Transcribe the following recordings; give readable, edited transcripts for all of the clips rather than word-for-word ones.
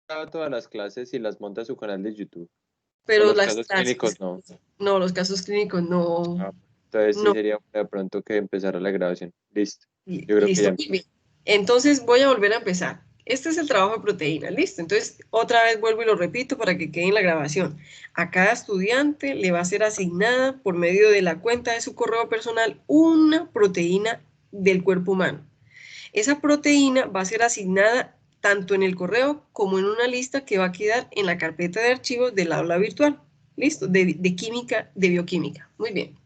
graba todas las clases y las monta a su canal de YouTube. O Pero los las casos clases, clínicos no. no, los casos clínicos no, Ah, entonces sí no. sería de pronto que empezara la grabación. Listo. Yo creo que Listo, ya. muy bien. Entonces voy a volver a empezar. Este es el trabajo de proteína, listo. Entonces, otra vez vuelvo y lo repito para que quede en la grabación. A cada estudiante le va a ser asignada por medio de la cuenta de su correo personal una proteína del cuerpo humano. Esa proteína va a ser asignada tanto en el correo como en una lista que va a quedar en la carpeta de archivos del aula virtual. Listo, de química, de bioquímica. Muy bien.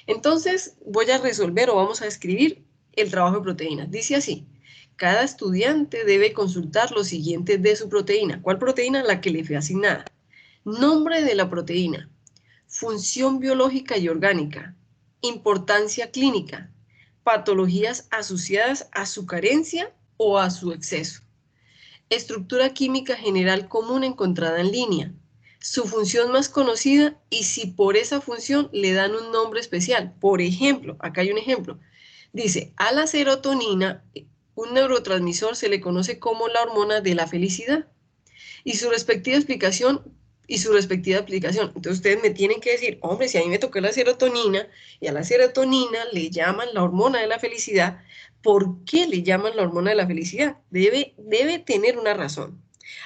Entonces voy a resolver o vamos a escribir el trabajo de proteínas. Dice así, cada estudiante debe consultar lo siguiente de su proteína. ¿Cuál proteína? La que le fue asignada. Nombre de la proteína, función biológica y orgánica, importancia clínica, patologías asociadas a su carencia o a su exceso, estructura química general común encontrada en línea, su función más conocida y si por esa función le dan un nombre especial. Por ejemplo, acá hay un ejemplo. Dice, a la serotonina, un neurotransmisor se le conoce como la hormona de la felicidad y su respectiva explicación y su respectiva aplicación. Entonces ustedes me tienen que decir, hombre, si a mí me tocó la serotonina y a la serotonina le llaman la hormona de la felicidad, ¿por qué le llaman la hormona de la felicidad? Debe tener una razón.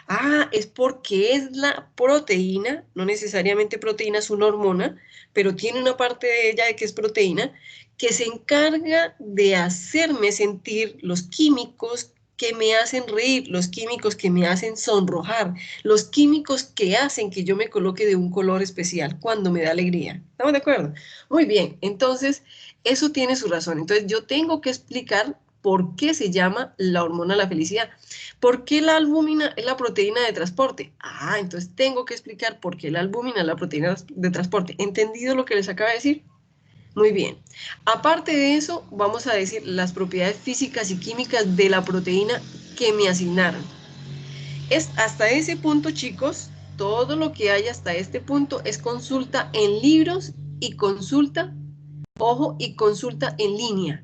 Ah, es porque es la proteína, no necesariamente proteína es una hormona, pero tiene una parte de ella de que es proteína, que se encarga de hacerme sentir los químicos que me hacen reír, los químicos que me hacen sonrojar, los químicos que hacen que yo me coloque de un color especial cuando me da alegría. ¿Estamos de acuerdo? Muy bien, entonces eso tiene su razón. Entonces yo tengo que explicar por qué se llama la hormona de la felicidad. ¿Por qué la albúmina es la proteína de transporte? Ah, entonces tengo que explicar por qué la albúmina es la proteína de transporte. ¿Entendido lo que les acaba de decir? Muy bien. Aparte de eso, vamos a decir las propiedades físicas y químicas de la proteína que me asignaron. Es hasta ese punto, chicos, todo lo que hay hasta este punto es consulta en libros y consulta, ojo, y consulta en línea.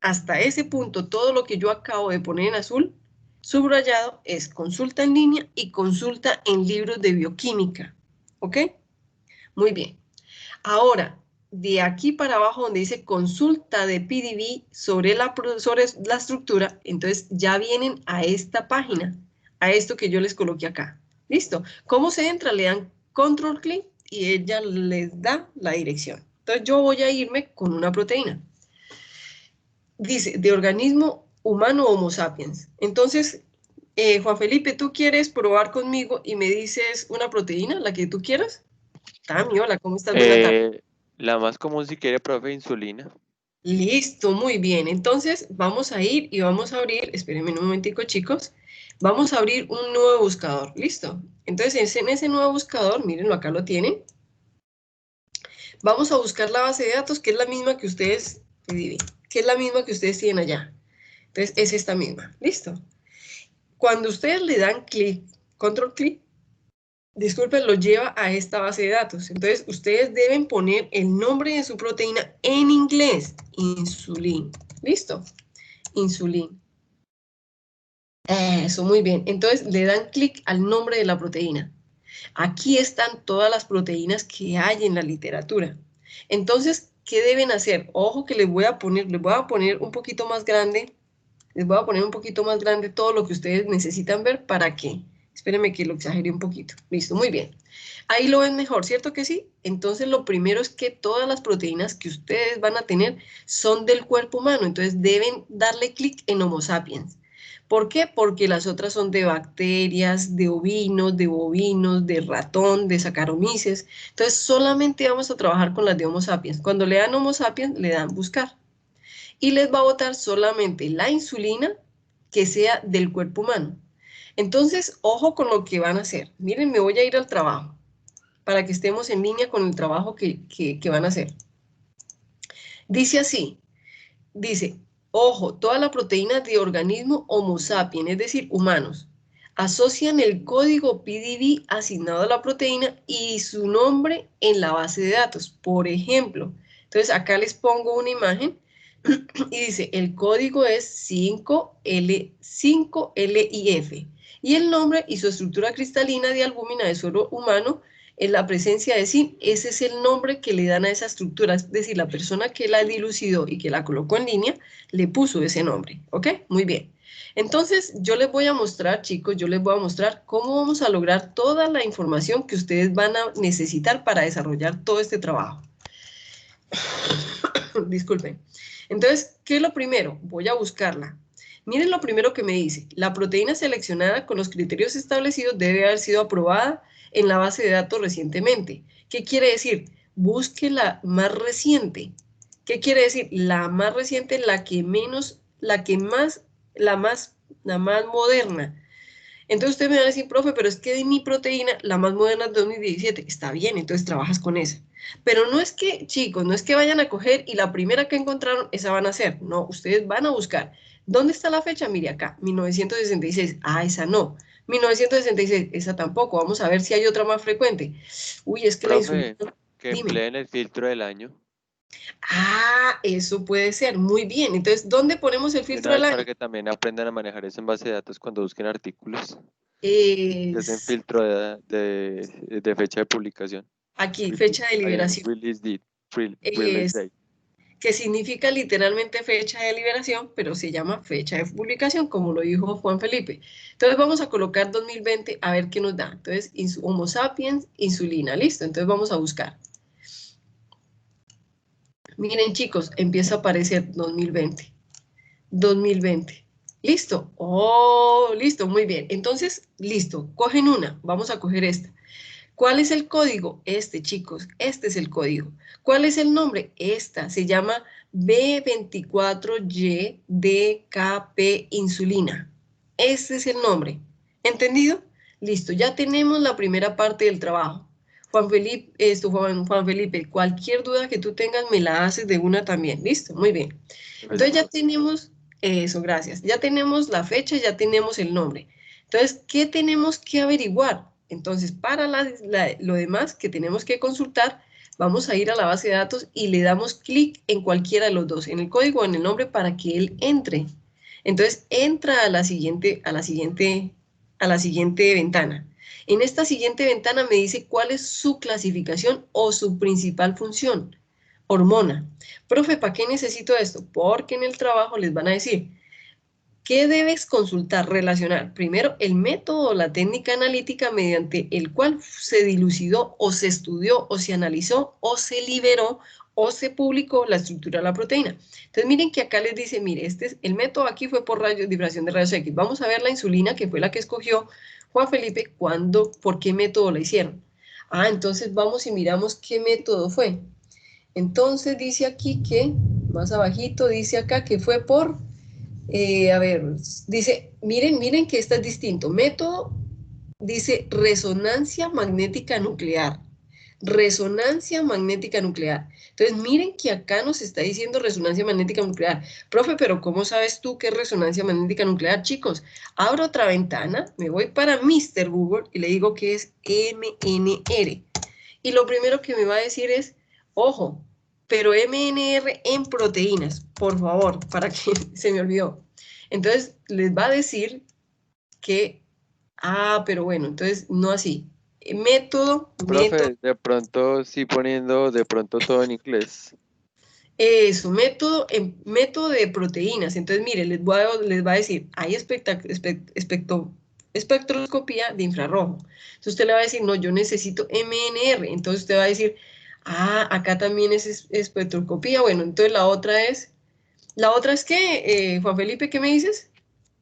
Hasta ese punto, todo lo que yo acabo de poner en azul, subrayado, es consulta en línea y consulta en libros de bioquímica. ¿Ok? Muy bien. Ahora, de aquí para abajo donde dice consulta de PDB sobre la estructura, entonces ya vienen a esta página, a esto que yo les coloqué acá. ¿Listo? ¿Cómo se entra? Le dan control clic y ella les da la dirección. Entonces yo voy a irme con una proteína. Dice, de organismo humano Homo sapiens. Entonces, Juan Felipe, ¿tú quieres probar conmigo y me dices una proteína, la que tú quieras? Tami, hola, ¿cómo estás? Buena tarde. Eh, la más común si quiere, profe, insulina. Listo, muy bien. Entonces vamos a ir y vamos a abrir, espérenme un momentico, chicos. Vamos a abrir un nuevo buscador. Listo. Entonces en ese nuevo buscador, mírenlo, acá lo tienen. Vamos a buscar la base de datos, que es la misma que ustedes, que es la misma que ustedes tienen allá. Entonces es esta misma. Listo. Cuando ustedes le dan clic, control clic, disculpen, lo lleva a esta base de datos. Entonces, ustedes deben poner el nombre de su proteína en inglés. Insulin. ¿Listo? Insulin. Eso, muy bien. Entonces, le dan clic al nombre de la proteína. Aquí están todas las proteínas que hay en la literatura. Entonces, ¿qué deben hacer? Ojo que les voy a poner un poquito más grande. Les voy a poner un poquito más grande todo lo que ustedes necesitan ver. ¿Para qué? Espérenme que lo exagere un poquito. Listo, muy bien. Ahí lo ven mejor, ¿cierto que sí? Entonces lo primero es que todas las proteínas que ustedes van a tener son del cuerpo humano, entonces deben darle clic en Homo sapiens. ¿Por qué? Porque las otras son de bacterias, de ovinos, de bovinos, de ratón, de Saccharomyces. Entonces solamente vamos a trabajar con las de Homo sapiens. Cuando le dan Homo sapiens, le dan buscar. Y les va a botar solamente la insulina que sea del cuerpo humano. Entonces, ojo con lo que van a hacer. Miren, me voy a ir al trabajo para que estemos en línea con el trabajo que van a hacer. Dice así, dice, ojo, toda la proteína de organismo Homo sapiens, es decir, humanos, asocian el código PDB asignado a la proteína y su nombre en la base de datos. Por ejemplo, entonces acá les pongo una imagen y dice, el código es 5L5LIF. Y el nombre y su estructura cristalina de albúmina de suero humano en la presencia de zinc, ese es el nombre que le dan a esa estructura, es decir, la persona que la dilucidó y que la colocó en línea, le puso ese nombre, ¿ok? Muy bien. Entonces, yo les voy a mostrar, chicos, yo les voy a mostrar cómo vamos a lograr toda la información que ustedes van a necesitar para desarrollar todo este trabajo. Disculpen. Entonces, ¿qué es lo primero? Voy a buscarla. Miren lo primero que me dice. La proteína seleccionada con los criterios establecidos debe haber sido aprobada en la base de datos recientemente. ¿Qué quiere decir? Busque la más reciente. ¿Qué quiere decir? La más reciente, la que menos, la más moderna. Entonces usted me va a decir, profe, pero es que de mi proteína, la más moderna es 2017. Está bien, entonces trabajas con esa. Pero no es que, chicos, no es que vayan a coger y la primera que encontraron, esa van a hacer. No, ustedes van a buscar. ¿Dónde está la fecha? Mire acá, 1966. Ah, esa no. 1966, esa tampoco. Vamos a ver si hay otra más frecuente. Uy, es que la insulina... Profe, que Dime. empleen el filtro del año. Ah, eso puede ser. Muy bien. Entonces, ¿dónde ponemos el De filtro una del vez año? para que también aprendan a manejar eso en base de datos cuando busquen artículos. Es en Es filtro de fecha de publicación. aquí, fecha de Ahí en liberación. release date. Release Es date. que significa literalmente fecha de liberación, pero se llama fecha de publicación, como lo dijo Juan Felipe. Entonces vamos a colocar 2020 a ver qué nos da. Entonces, Homo sapiens, insulina, listo. Entonces vamos a buscar. Miren chicos, empieza a aparecer 2020. 2020. ¿Listo? Oh, listo, muy bien. Entonces, listo, cogen una. Vamos a coger esta. ¿Cuál es el código? Este, chicos, este es el código. ¿Cuál es el nombre? Esta se llama B24YDKP insulina. Este es el nombre. ¿Entendido? Listo, ya tenemos la primera parte del trabajo. Juan Felipe, Juan Felipe, cualquier duda que tú tengas me la haces de una también. Listo, muy bien. Entonces ya Perfecto. tenemos eso, gracias. Ya tenemos la fecha, ya tenemos el nombre. Entonces, ¿qué tenemos que averiguar? Entonces, para lo demás que tenemos que consultar, vamos a ir a la base de datos y le damos clic en cualquiera de los dos, en el código o en el nombre, para que él entre. Entonces, entra a la siguiente ventana. En esta siguiente ventana me dice cuál es su clasificación o su principal función. Hormona. Profe, ¿para qué necesito esto? Porque en el trabajo les van a decir, ¿qué debes consultar? Relacionar primero el método o la técnica analítica mediante el cual se dilucidó o se estudió o se analizó o se liberó o se publicó la estructura de la proteína. Entonces miren que acá les dice, mire, el método aquí fue por difracción de rayos X. Vamos a ver la insulina, que fue la que escogió Juan Felipe, por qué método la hicieron. Ah, entonces vamos y miramos qué método fue. Entonces dice aquí que, más abajito, dice acá que fue por a ver, dice, miren que esta es distinto. Método, dice resonancia magnética nuclear. Resonancia magnética nuclear. Entonces, miren que acá nos está diciendo resonancia magnética nuclear. Profe, pero ¿cómo sabes tú qué es resonancia magnética nuclear? Chicos, abro otra ventana, me voy para Mr. Google y le digo que es MNR. Y lo primero que me va a decir es, ojo, pero MNR en proteínas, por favor, para que se me olvidó. Entonces, les va a decir que, pero bueno, entonces no así. Método, Profe, de pronto sí poniendo de pronto todo en inglés. eso, método de proteínas. Entonces, mire, les va a decir, hay espectroscopía de infrarrojo. Entonces usted le va a decir, no, yo necesito MNR. Entonces usted va a decir, acá también es espectroscopía. Bueno, entonces la otra es que, Juan Felipe, ¿qué me dices?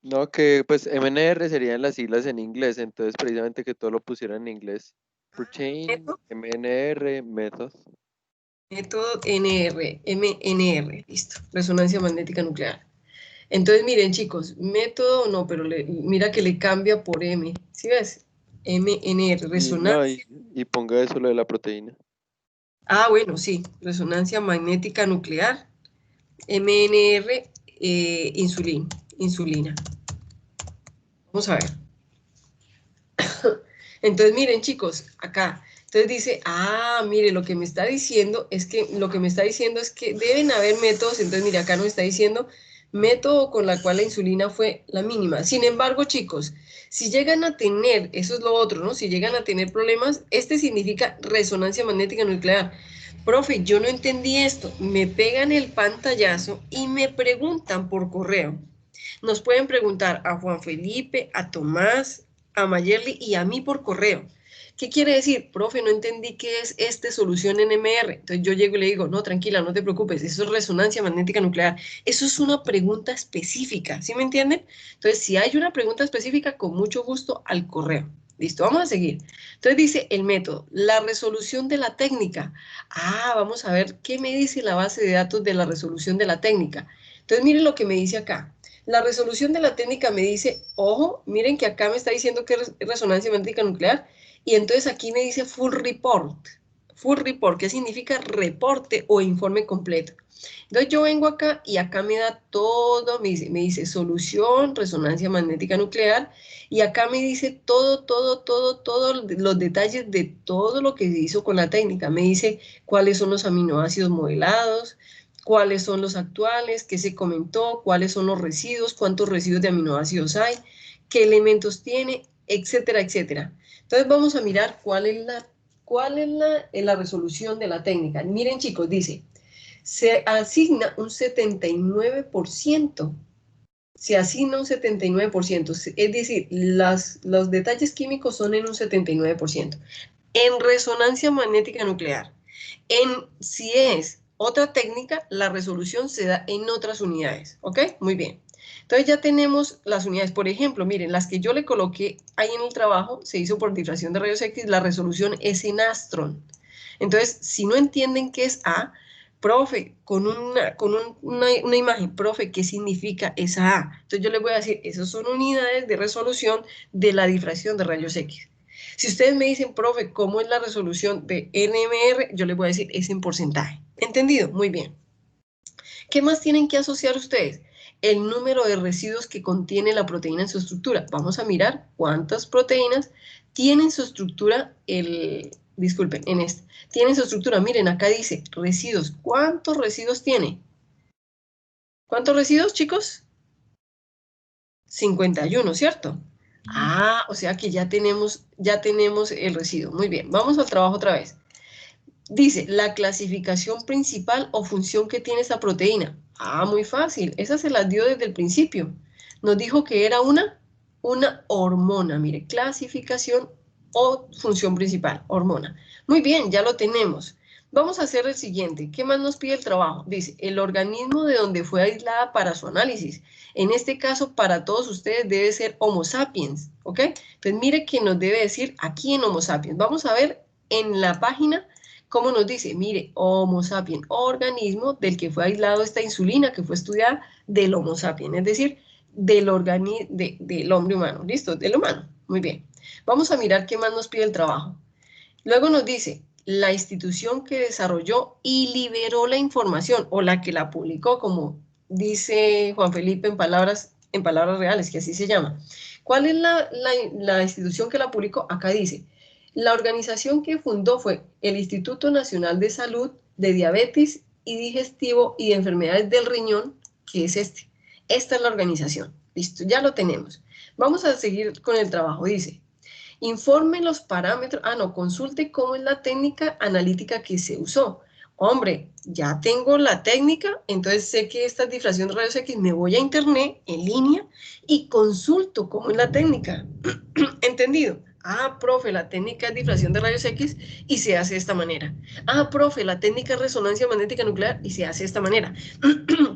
No, que pues MNR serían las siglas en inglés, entonces precisamente que todo lo pusieran en inglés. Protein, Método, MNR, method. método MNR, listo, resonancia magnética nuclear. Entonces, miren, chicos, método no, pero mira que le cambia por M. ¿Sí ves? MNR, Y no, resonancia. y ponga eso lo de la proteína. Bueno, sí, resonancia magnética nuclear. MNR, insulina. Vamos a ver. Entonces, miren, chicos, acá. Entonces dice, mire, lo que me está diciendo es que deben haber métodos. Entonces, mire, acá nos está diciendo método con la cual la insulina fue la mínima. Sin embargo, chicos, si llegan a tener, eso es lo otro, ¿no? Si llegan a tener problemas, este significa resonancia magnética nuclear. Profe, yo no entendí esto. Me pegan el pantallazo y me preguntan por correo. Nos pueden preguntar a Juan Felipe, a Tomás, a Mayerly y a mí por correo. ¿Qué quiere decir? Profe, no entendí qué es solución NMR. Entonces yo llego y le digo, no, tranquila, no te preocupes, eso es resonancia magnética nuclear. Eso es una pregunta específica, ¿sí me entienden? Entonces, si hay una pregunta específica, con mucho gusto al correo. Listo, vamos a seguir. Entonces dice el método, la resolución de la técnica. Vamos a ver qué me dice la base de datos de la resolución de la técnica. Entonces miren lo que me dice acá. La resolución de la técnica me dice, ojo, miren que acá me está diciendo que es resonancia magnética nuclear, y entonces aquí me dice full report. Full report, ¿qué significa reporte o informe completo? Entonces yo vengo acá y acá me da todo, me dice solución, resonancia magnética nuclear, y acá me dice todos los detalles de todo lo que se hizo con la técnica. Me dice cuáles son los aminoácidos modelados, cuáles son los actuales, qué se comentó, cuáles son los residuos, cuántos residuos de aminoácidos hay, qué elementos tiene, etcétera, etcétera. Entonces vamos a mirar cuál es la resolución de la técnica. Miren chicos, dice, se asigna un 79%. Se asigna un 79%, es decir, los detalles químicos son en un 79%. En resonancia magnética nuclear, si es otra técnica, la resolución se da en otras unidades, ¿ok? Muy bien. Entonces ya tenemos las unidades, por ejemplo, miren, las que yo le coloqué ahí en el trabajo, se hizo por difracción de rayos X, la resolución es en astron. Entonces, si no entienden qué es A, profe, con una imagen, profe, ¿qué significa esa A? Entonces yo les voy a decir, esas son unidades de resolución de la difracción de rayos X. Si ustedes me dicen, profe, ¿cómo es la resolución de NMR? Yo les voy a decir, es en porcentaje. ¿Entendido? Muy bien. ¿Qué más tienen que asociar ustedes? El número de residuos que contiene la proteína en su estructura. Vamos a mirar cuántas proteínas tienen su estructura, disculpen, tienen su estructura. Miren, acá dice residuos. ¿Cuántos residuos tiene? ¿Cuántos residuos, chicos? 51, ¿cierto? O sea que ya tenemos el residuo. Muy bien, vamos al trabajo otra vez. Dice, la clasificación principal o función que tiene esta proteína. Muy fácil, esa se las dio desde el principio. Nos dijo que era una hormona, mire, clasificación o función principal, hormona. Muy bien, ya lo tenemos. Vamos a hacer el siguiente. ¿Qué más nos pide el trabajo? Dice, el organismo de donde fue aislada para su análisis. En este caso, para todos ustedes debe ser Homo sapiens, ¿ok? Entonces, mire que nos debe decir aquí en Homo sapiens. Vamos a ver en la página cómo nos dice, mire, Homo sapiens, organismo del que fue aislado esta insulina que fue estudiada del Homo sapiens, es decir, del hombre humano, ¿listo? Del humano, muy bien. Vamos a mirar qué más nos pide el trabajo. Luego nos dice, la institución que desarrolló y liberó la información, o la que la publicó, como dice Juan Felipe en palabras reales, que así se llama. ¿Cuál es la institución que la publicó? Acá dice, la organización que fundó fue el Instituto Nacional de Salud de Diabetes y Digestivo y de Enfermedades del Riñón, que es este. Esta es la organización. Listo, ya lo tenemos. Vamos a seguir con el trabajo. Dice, informe los parámetros, consulte cómo es la técnica analítica que se usó. Hombre, ya tengo la técnica, entonces sé que esta es difracción de rayos X, me voy a internet, en línea, y consulto cómo es la técnica. ¿Entendido? Profe, la técnica es difracción de rayos X y se hace de esta manera. Profe, la técnica es resonancia magnética nuclear y se hace de esta manera.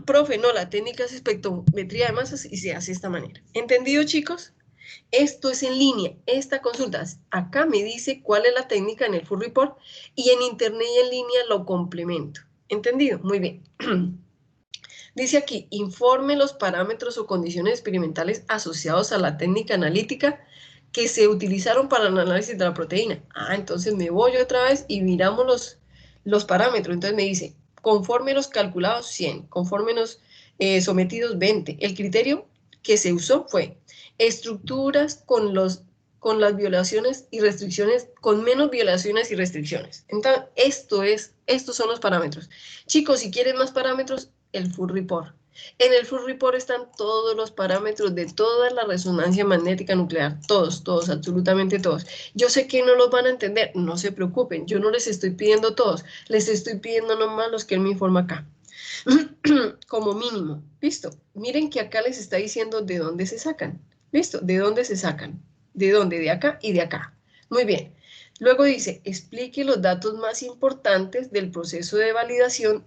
Profe, no, la técnica es espectrometría de masas y se hace de esta manera. ¿Entendido, chicos? Esto es en línea, esta consulta. Acá me dice cuál es la técnica en el full report y en internet y en línea lo complemento. ¿Entendido? Muy bien. Dice aquí, informe los parámetros o condiciones experimentales asociados a la técnica analítica que se utilizaron para el análisis de la proteína. Entonces me voy otra vez y miramos los parámetros. Entonces me dice, conforme los calculados 100, conforme los sometidos 20. El criterio que se usó fue estructuras con las violaciones y restricciones, con menos violaciones y restricciones. Entonces, estos son los parámetros. Chicos, si quieren más parámetros, el full report. En el full report están todos los parámetros de toda la resonancia magnética nuclear, todos, todos, absolutamente todos. Yo sé que no los van a entender, no se preocupen, yo no les estoy pidiendo todos, les estoy pidiendo nomás los que él me informa acá. Como mínimo, listo. Miren que acá les está diciendo de dónde se sacan, listo, de dónde se sacan, de dónde, de acá y de acá. Muy bien. Luego dice, explique los datos más importantes del proceso de validación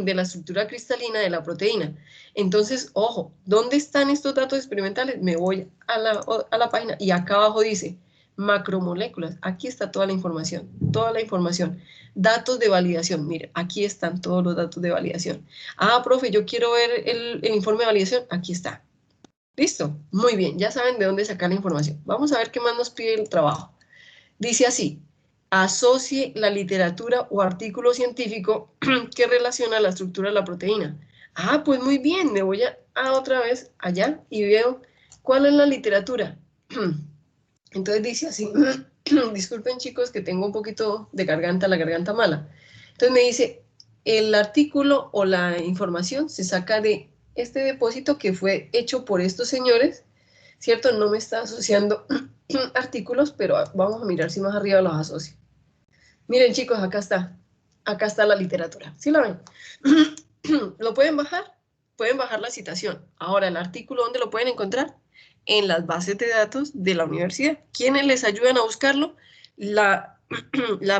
de la estructura cristalina de la proteína. Entonces, ojo, ¿dónde están estos datos experimentales? Me voy a la página y acá abajo dice macromoléculas. Aquí está toda la información, toda la información. Datos de validación, mire, aquí están todos los datos de validación. Ah, profe, yo quiero ver el informe de validación, aquí está. ¿Listo? Muy bien, ya saben de dónde sacar la información. Vamos a ver qué más nos pide el trabajo. Dice así, asocie la literatura o artículo científico que relaciona la estructura de la proteína. Ah, pues muy bien, me voy a otra vez allá y veo cuál es la literatura. Entonces dice así, disculpen chicos que tengo un poquito de garganta, la garganta mala. Entonces me dice, el artículo o la información se saca de este depósito que fue hecho por estos señores, ¿cierto? No me está asociando artículos, pero vamos a mirar si más arriba los asocio. Miren chicos, acá está la literatura, ¿sí la ven? ¿Lo pueden bajar? Pueden bajar la citación. Ahora, el artículo, ¿dónde lo pueden encontrar? En las bases de datos de la universidad. ¿Quiénes les ayudan a buscarlo? La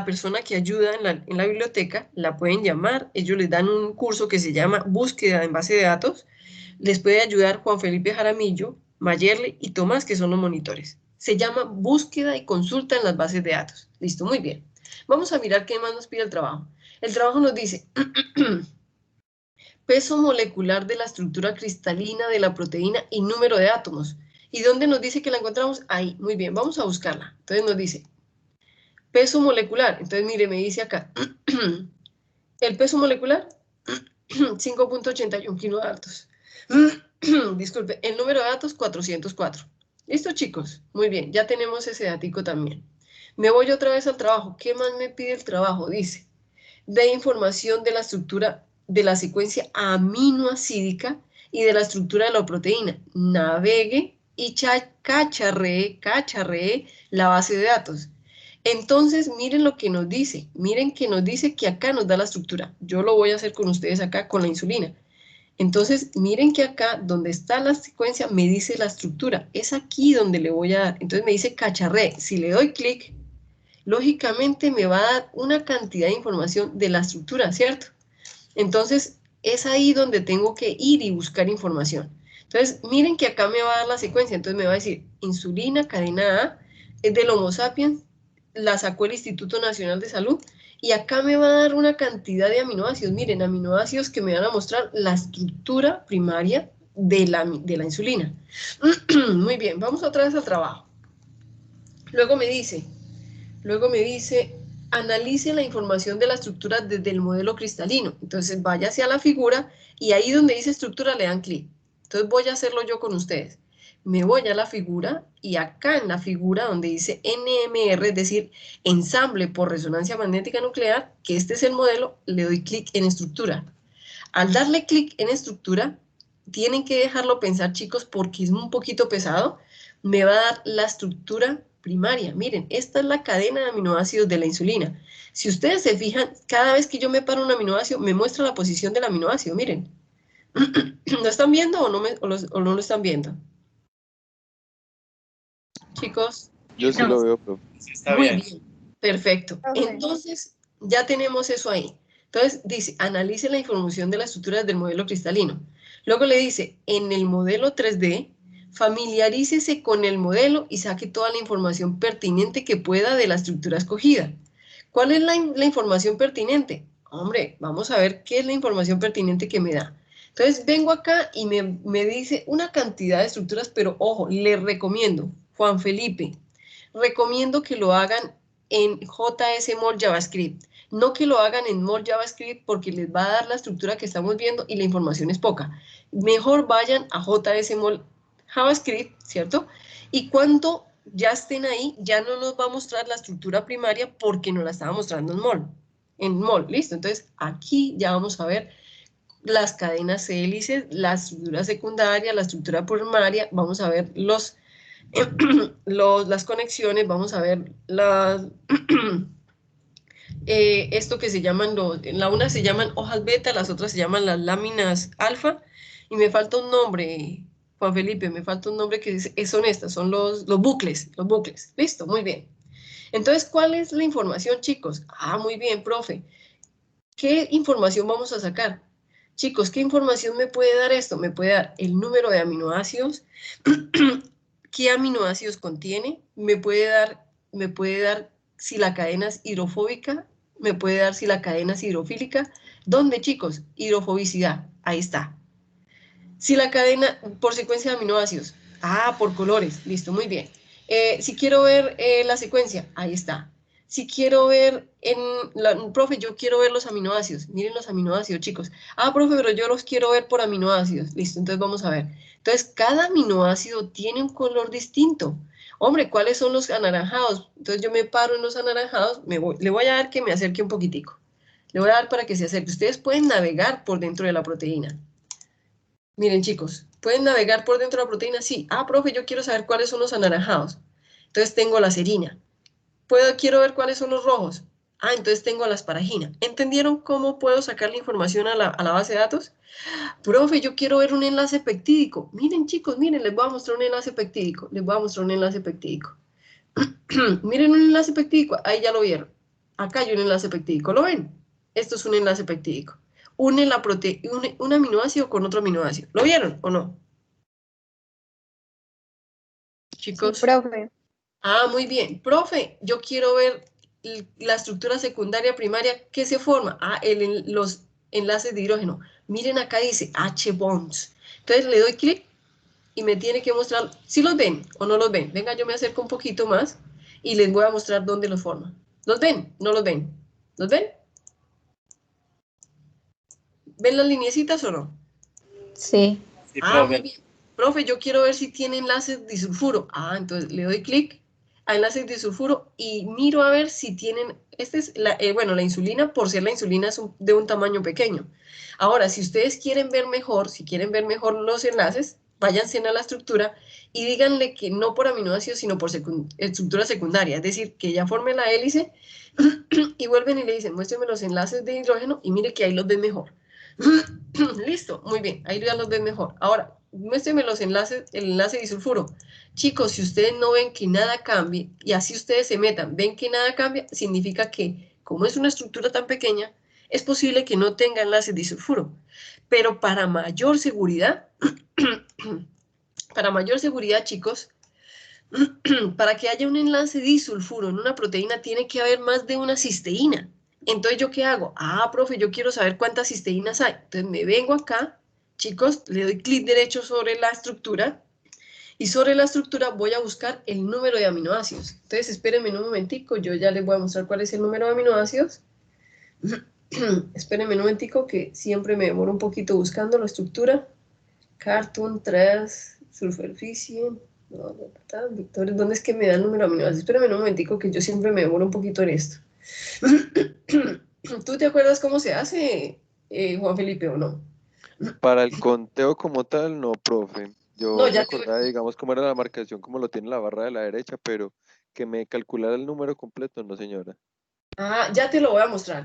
persona que ayuda en la biblioteca, la pueden llamar, ellos les dan un curso que se llama Búsqueda en Base de Datos, les puede ayudar Juan Felipe Jaramillo, Mayerle y Tomás, que son los monitores. Se llama Búsqueda y Consulta en las Bases de Datos. Listo, muy bien. Vamos a mirar qué más nos pide el trabajo. El trabajo nos dice peso molecular de la estructura cristalina de la proteína y número de átomos. ¿Y dónde nos dice que la encontramos? Ahí, muy bien, vamos a buscarla. Entonces nos dice peso molecular. Entonces, mire, me dice acá, el peso molecular, 5.81 kilodaltos. Disculpe, el número de datos, 404. ¿Listo, chicos? Muy bien, ya tenemos ese datico también. Me voy otra vez al trabajo. ¿Qué más me pide el trabajo? Dice, de información de la estructura de la secuencia aminoacídica y de la estructura de la proteína. Navegue y cacharree la base de datos. Entonces, miren lo que nos dice. Miren que nos dice que acá nos da la estructura. Yo lo voy a hacer con ustedes acá con la insulina. Entonces, miren que acá, donde está la secuencia, me dice la estructura. Es aquí donde le voy a dar. Entonces me dice cacharré. Si le doy clic, lógicamente me va a dar una cantidad de información de la estructura, ¿cierto? Entonces, es ahí donde tengo que ir y buscar información. Entonces, miren que acá me va a dar la secuencia. Entonces me va a decir, insulina, cadena A, es del Homo sapiens, la sacó el Instituto Nacional de Salud, y acá me va a dar una cantidad de aminoácidos. Miren, aminoácidos que me van a mostrar la estructura primaria de la insulina. Muy bien, vamos otra vez al trabajo. Luego me dice, analice la información de la estructura desde el modelo cristalino. Entonces, váyase a la figura y ahí donde dice estructura le dan clic. Entonces, voy a hacerlo yo con ustedes. Me voy a la figura y acá en la figura donde dice NMR, es decir, ensamble por resonancia magnética nuclear, que este es el modelo, le doy clic en estructura. Al darle clic en estructura, tienen que dejarlo pensar, chicos, porque es un poquito pesado. Me va a dar la estructura primaria. Miren, esta es la cadena de aminoácidos de la insulina. Si ustedes se fijan, cada vez que yo me paro un aminoácido, me muestra la posición del aminoácido. Miren. ¿Lo están viendo o no lo están viendo? Chicos. Yo sí lo veo, profe. Está Muy bien. bien. Perfecto. Entonces, ya tenemos eso ahí. Entonces, dice, analice la información de las estructuras del modelo cristalino. Luego le dice, en el modelo 3D, familiarícese con el modelo y saque toda la información pertinente que pueda de la estructura escogida. ¿Cuál es la información pertinente? Hombre, vamos a ver qué es la información pertinente que me da. Entonces, vengo acá y me dice una cantidad de estructuras, pero ojo, le recomiendo, Juan Felipe, recomiendo que lo hagan en JSMol JavaScript. No que lo hagan en Mol JavaScript porque les va a dar la estructura que estamos viendo y la información es poca. Mejor vayan a JSMol JavaScript, ¿cierto? Y cuando ya estén ahí, ya no nos va a mostrar la estructura primaria porque nos la estaba mostrando en Mol. En Mol, listo. Entonces, aquí ya vamos a ver las cadenas hélices, la estructura secundaria, la estructura primaria, vamos a ver las conexiones, vamos a ver esto que se llaman, la una se llaman hojas beta, las otras se llaman las láminas alfa, y me falta un nombre, Juan Felipe, me falta un nombre que son estas, son los bucles, listo, muy bien. Entonces, ¿cuál es la información, chicos? Ah, muy bien, profe. ¿Qué información vamos a sacar? Chicos, ¿qué información me puede dar esto? Me puede dar el número de aminoácidos, qué aminoácidos contiene, me puede dar si la cadena es hidrofóbica, me puede dar si la cadena es hidrofílica. ¿Dónde, chicos? Hidrofobicidad, ahí está. Si la cadena, por secuencia de aminoácidos, por colores, listo, muy bien. Si quiero ver la secuencia, ahí está. Si quiero ver, profe, yo quiero ver los aminoácidos. Miren los aminoácidos, chicos. Profe, pero yo los quiero ver por aminoácidos. Listo, entonces vamos a ver. Entonces, cada aminoácido tiene un color distinto. Hombre, ¿cuáles son los anaranjados? Entonces yo me paro en los anaranjados, le voy a dar que me acerque un poquitico. Le voy a dar para que se acerque. Ustedes pueden navegar por dentro de la proteína. Miren, chicos, ¿pueden navegar por dentro de la proteína? Sí. Profe, yo quiero saber cuáles son los anaranjados. Entonces tengo la serina. Quiero ver cuáles son los rojos. Entonces tengo la asparagina. ¿Entendieron cómo puedo sacar la información a la base de datos? Profe, yo quiero ver un enlace peptídico. Miren, chicos, miren, les voy a mostrar un enlace peptídico. Miren un enlace peptídico. Ahí ya lo vieron. Acá hay un enlace peptídico. ¿Lo ven? Esto es un enlace peptídico. Une un aminoácido con otro aminoácido. ¿Lo vieron o no? Chicos. Sí, profe. Muy bien. Profe, yo quiero ver la estructura secundaria primaria que se forma. Los enlaces de hidrógeno. Miren acá dice H-bonds. Entonces le doy clic y me tiene que mostrar si los ven o no los ven. Venga, yo me acerco un poquito más y les voy a mostrar dónde los forma. ¿Los ven? ¿No los ven? ¿Los ven? ¿Ven las lineecitas o no? Sí. Sí, profe. Muy bien. Profe, yo quiero ver si tiene enlaces disulfuro. Entonces le doy clic a enlaces disulfuro y miro a ver si tienen, la insulina, por ser la insulina es de un tamaño pequeño. Ahora, si ustedes quieren ver mejor, los enlaces, váyanse a la estructura y díganle que no por aminoácidos, sino por estructura secundaria, es decir, que ya forme la hélice y vuelven y le dicen, muéstrenme los enlaces de hidrógeno y mire que ahí los ven mejor. Listo, muy bien, ahí ya los ven mejor. Ahora, muéstrenme los enlaces, el enlace disulfuro. Chicos, si ustedes no ven que nada cambie, y así ustedes se metan, ven que nada cambia, significa que, como es una estructura tan pequeña, es posible que no tenga enlace disulfuro. Pero para mayor seguridad, chicos, para que haya un enlace disulfuro en una proteína tiene que haber más de una cisteína. Entonces, ¿yo qué hago? Profe, yo quiero saber cuántas cisteínas hay. Entonces, me vengo acá, chicos, le doy clic derecho sobre la estructura y sobre la estructura voy a buscar el número de aminoácidos. Entonces, espérenme un momentico, yo ya les voy a mostrar cuál es el número de aminoácidos. Espérenme un momentico que siempre me demoro un poquito buscando la estructura. Cartoon 3, superficie... Victoria, ¿dónde es que me da el número de aminoácidos? Espérame un momentico que yo siempre me demoro un poquito en esto. ¿Tú te acuerdas cómo se hace, Juan Felipe, o no? Para el conteo como tal, no, profe. Yo No, me ya acordaba, digamos, cómo era la marcación, como lo tiene la barra de la derecha, pero que me calculara el número completo, no, señora. Ya te lo voy a mostrar,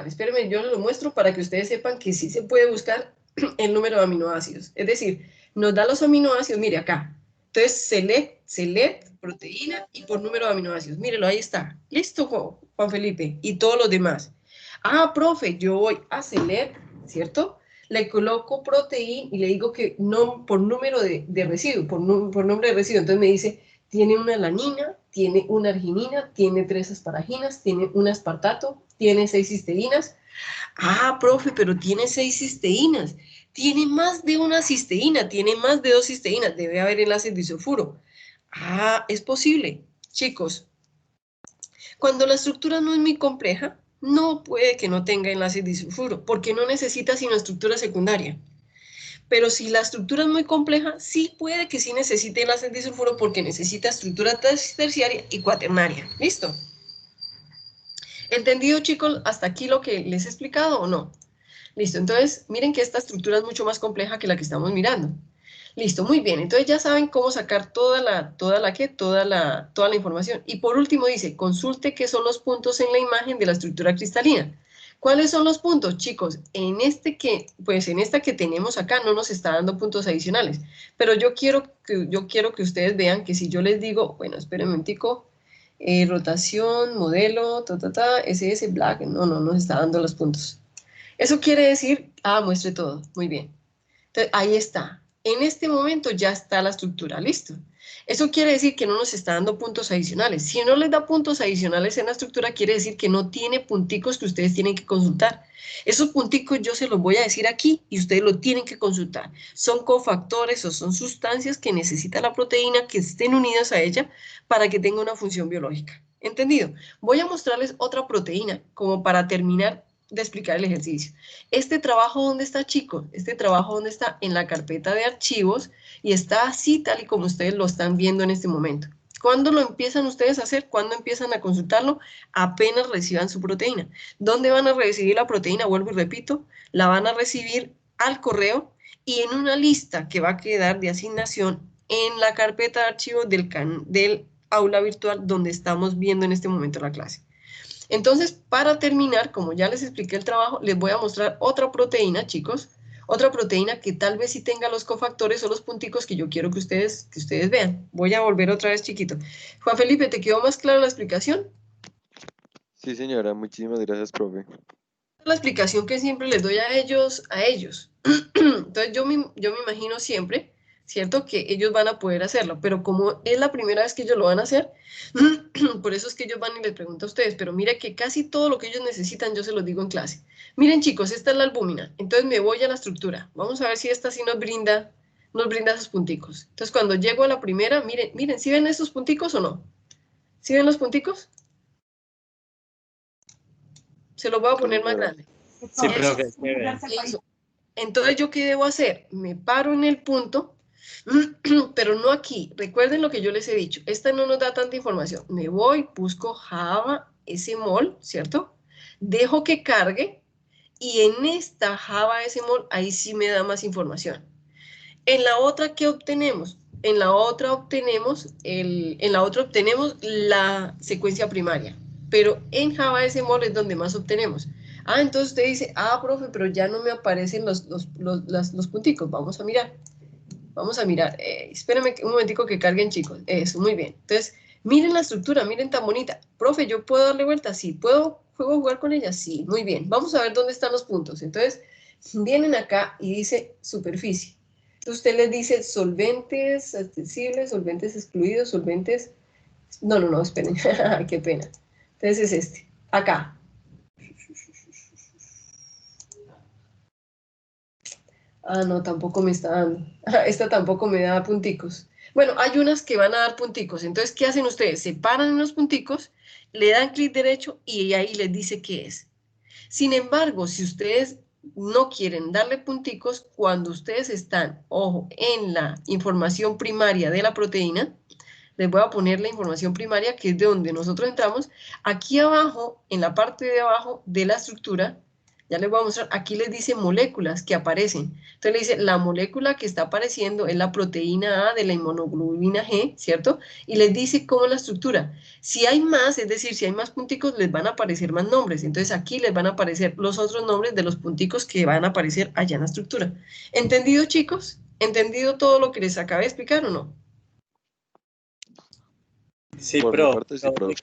Espérenme, yo lo muestro para que ustedes sepan que sí se puede buscar el número de aminoácidos. Es decir, nos da los aminoácidos, mire acá. Entonces, select, proteína y por número de aminoácidos. Mírelo, ahí está. Listo, Juan Felipe, y todos los demás. Profe, yo voy a select, ¿cierto? Le coloco proteína y le digo que no por número de residuo, por nombre de residuo. Entonces me dice, tiene una alanina, tiene una arginina, tiene 3 asparaginas, tiene un aspartato, tiene 6 cisteínas. Profe, pero tiene 6 cisteínas. Tiene más de una cisteína, tiene más de 2 cisteínas. Debe haber enlaces disulfuro. Es posible. Chicos, cuando la estructura no es muy compleja, no puede que no tenga enlaces disulfuro, porque no necesita sino estructura secundaria. Pero si la estructura es muy compleja, sí puede que sí necesite enlaces disulfuro porque necesita estructura terciaria y cuaternaria. ¿Listo? ¿Entendido, chicos, hasta aquí lo que les he explicado o no? Listo, entonces miren que esta estructura es mucho más compleja que la que estamos mirando. Listo, muy bien. Entonces ya saben cómo sacar toda la información. Y por último dice, consulte qué son los puntos en la imagen de la estructura cristalina. ¿Cuáles son los puntos, chicos? Pues en esta que tenemos acá no nos está dando puntos adicionales. Pero yo quiero que ustedes vean que si yo les digo, bueno, esperen un momentico, rotación, modelo, SS, black, no nos está dando los puntos. Eso quiere decir, muestre todo, muy bien. Entonces, ahí está. En este momento ya está la estructura, listo. Eso quiere decir que no nos está dando puntos adicionales. Si no les da puntos adicionales en la estructura, quiere decir que no tiene punticos que ustedes tienen que consultar. Esos punticos yo se los voy a decir aquí y ustedes lo tienen que consultar. Son cofactores o son sustancias que necesita la proteína que estén unidas a ella para que tenga una función biológica. ¿Entendido? Voy a mostrarles otra proteína como para terminar de explicar el ejercicio. Este trabajo, ¿dónde está, chicos? Este trabajo, ¿dónde está? En la carpeta de archivos y está así tal y como ustedes lo están viendo en este momento. ¿Cuándo lo empiezan ustedes a hacer? ¿Cuándo empiezan a consultarlo? Apenas reciban su proteína. ¿Dónde van a recibir la proteína? Vuelvo y repito, la van a recibir al correo y en una lista que va a quedar de asignación en la carpeta de archivos del aula virtual donde estamos viendo en este momento la clase. Entonces, para terminar, como ya les expliqué el trabajo, les voy a mostrar otra proteína, chicos. Otra proteína que tal vez sí tenga los cofactores o los punticos que yo quiero que ustedes vean. Voy a volver otra vez chiquito. Juan Felipe, ¿te quedó más clara la explicación? Sí, señora, muchísimas gracias, profe. La explicación que siempre les doy a ellos. Entonces yo me imagino siempre, ¿cierto? Que ellos van a poder hacerlo, pero como es la primera vez que ellos lo van a hacer, por eso es que ellos van y les pregunto a ustedes, pero mire que casi todo lo que ellos necesitan yo se los digo en clase. Miren chicos, esta es la albúmina, entonces me voy a la estructura. Vamos a ver si esta sí nos brinda esos punticos. Entonces cuando llego a la primera, miren, ¿sí ven estos punticos o no? ¿Sí ven los punticos? Se los voy a Sí, poner más señora. grande. Sí, Eso. profe, chévere. Eso. Entonces, ¿yo qué debo hacer? Me paro en el punto, pero no aquí. Recuerden lo que yo les he dicho. Esta no nos da tanta información. Me voy, busco Java SMOL, ¿cierto? Dejo que cargue y en esta Java SMOL ahí sí me da más información. En la otra, ¿qué obtenemos? En la otra obtenemos la secuencia primaria, pero en Java SMOL es donde más obtenemos. Entonces usted dice, profe, pero ya no me aparecen los punticos. Vamos a mirar. Espérenme un momentico que carguen, chicos. Eso, muy bien. Entonces, miren la estructura, miren tan bonita. Profe, ¿yo puedo darle vuelta? Sí. ¿Puedo jugar con ella? Sí. Muy bien. Vamos a ver dónde están los puntos. Entonces, vienen acá y dice superficie. Usted les dice solventes accesibles, solventes excluidos, solventes... No, esperen. Qué pena. Entonces es acá. No, tampoco me está dando. Esta tampoco me da punticos. Bueno, hay unas que van a dar punticos. Entonces, ¿qué hacen ustedes? Se paran en los punticos, le dan clic derecho y ahí les dice qué es. Sin embargo, si ustedes no quieren darle punticos, cuando ustedes están, ojo, en la información primaria de la proteína, les voy a poner la información primaria, que es de donde nosotros entramos. Aquí abajo, en la parte de abajo de la estructura, ya les voy a mostrar, aquí les dice moléculas que aparecen. Entonces le dice, la molécula que está apareciendo es la proteína A de la inmunoglobulina G, ¿cierto? Y les dice cómo es la estructura. Si hay más, es decir, si hay más punticos, les van a aparecer más nombres. Entonces aquí les van a aparecer los otros nombres de los punticos que van a aparecer allá en la estructura. ¿Entendido, chicos? ¿Entendido todo lo que les acabé de explicar o no? Sí, Por mi parte, sí, profe.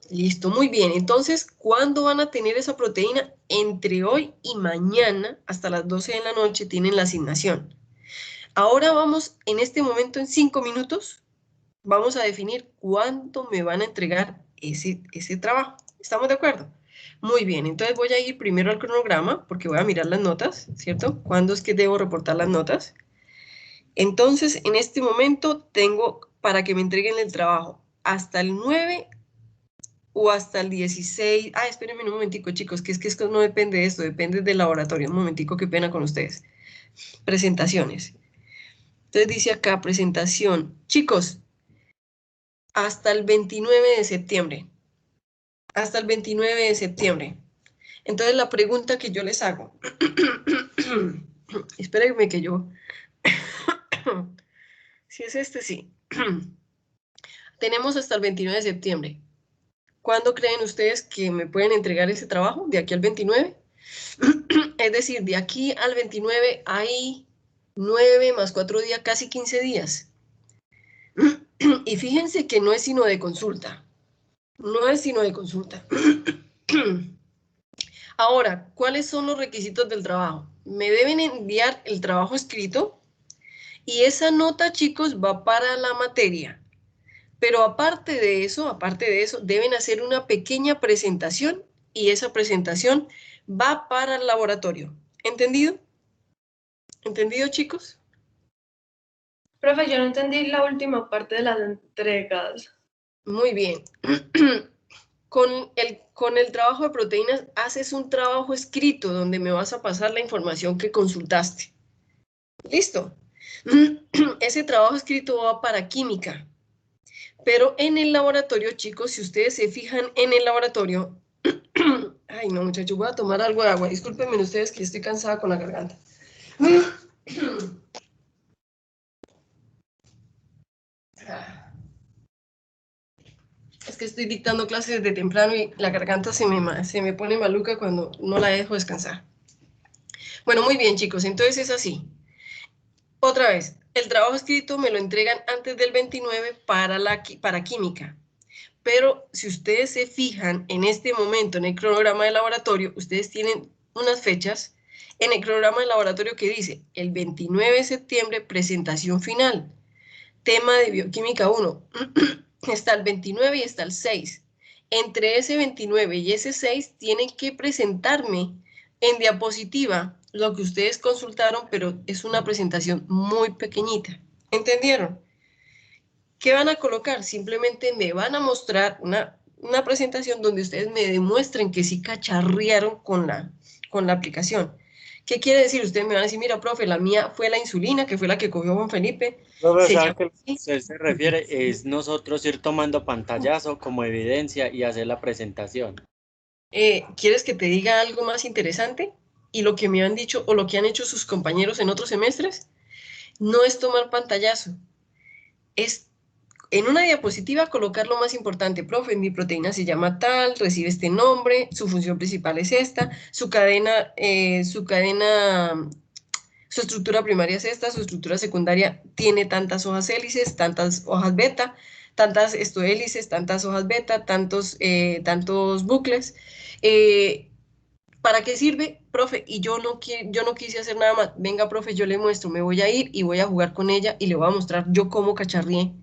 Listo, muy bien. Entonces, ¿cuándo van a tener esa proteína? Entre hoy y mañana, hasta las 12 de la noche, tienen la asignación. Ahora vamos, en este momento, en 5 minutos, vamos a definir cuánto me van a entregar ese trabajo. ¿Estamos de acuerdo? Muy bien, entonces voy a ir primero al cronograma, porque voy a mirar las notas, ¿cierto? ¿Cuándo es que debo reportar las notas? Entonces, en este momento tengo para que me entreguen el trabajo hasta el 9 o hasta el 16. Espérenme un momentico, chicos, que esto no depende de esto, depende del laboratorio. Un momentico, qué pena con ustedes. Presentaciones. Entonces dice acá, presentación. Chicos, hasta el 29 de septiembre. Hasta el 29 de septiembre. Entonces la pregunta que yo les hago, espérenme que yo, si es este, sí. Tenemos hasta el 29 de septiembre. ¿Cuándo creen ustedes que me pueden entregar ese trabajo? ¿De aquí al 29? Es decir, de aquí al 29 hay 9 más 4 días, casi 15 días. Y fíjense que no es sino de consulta. No es sino de consulta. Ahora, ¿cuáles son los requisitos del trabajo? Me deben enviar el trabajo escrito y esa nota, chicos, va para la materia. Pero aparte de eso, deben hacer una pequeña presentación y esa presentación va para el laboratorio. ¿Entendido? ¿Entendido, chicos? Profe, yo no entendí la última parte de las entregas. Muy bien. Con el trabajo de proteínas haces un trabajo escrito donde me vas a pasar la información que consultaste. ¿Listo? Ese trabajo escrito va para química. Pero en el laboratorio, chicos, si ustedes se fijan en el laboratorio... Ay, no, muchachos, voy a tomar algo de agua. Discúlpenme ustedes que estoy cansada con la garganta. Es que estoy dictando clases desde temprano y la garganta se me pone maluca cuando no la dejo descansar. Bueno, muy bien, chicos, entonces es así. Otra vez, el trabajo escrito me lo entregan antes del 29 para química. Pero si ustedes se fijan en este momento en el cronograma de laboratorio, ustedes tienen unas fechas en el cronograma de laboratorio que dice el 29 de septiembre, presentación final, tema de bioquímica 1. Está el 29 y está el 6. Entre ese 29 y ese 6 tienen que presentarme en diapositiva lo que ustedes consultaron, pero es una presentación muy pequeñita. ¿Entendieron? ¿Qué van a colocar? Simplemente me van a mostrar una presentación donde ustedes me demuestren que sí cacharrearon con la aplicación. ¿Qué quiere decir? Ustedes me van a decir, mira, profe, la mía fue la insulina, que fue la que cogió Juan Felipe. Profe, Se ¿sabe llama que así. usted se refiere? Es nosotros ir tomando pantallazo como evidencia y hacer la presentación. ¿Quieres que te diga algo más interesante? Y lo que me han dicho o lo que han hecho sus compañeros en otros semestres, no es tomar pantallazo, es en una diapositiva colocar lo más importante. Profe, mi proteína se llama tal, recibe este nombre, su función principal es esta, su estructura primaria es esta, su estructura secundaria tiene tantas hojas hélices, tantas hojas beta, tantas hélices, tantas hojas beta, tantos bucles. ¿Para qué sirve, profe? Y yo no quise hacer nada más. Venga, profe, yo le muestro, me voy a ir y voy a jugar con ella y le voy a mostrar yo cómo cacharrié.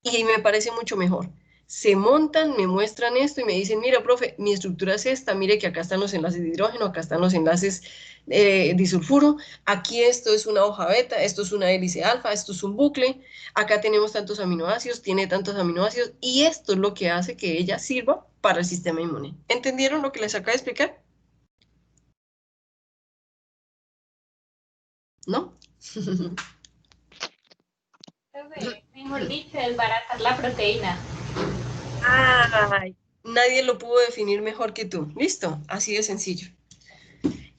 Y me parece mucho mejor. Se montan, me muestran esto y me dicen, mira, profe, mi estructura es esta, mire que acá están los enlaces de hidrógeno, acá están los enlaces disulfuro, aquí esto es una hoja beta, esto es una hélice alfa, esto es un bucle, acá tenemos tantos aminoácidos, tiene tantos aminoácidos, y esto es lo que hace que ella sirva para el sistema inmune. ¿Entendieron lo que les acabo de explicar? ¿No? Mejor dicho, desbaratar la proteína. Ay, nadie lo pudo definir mejor que tú. ¿Listo? Así de sencillo.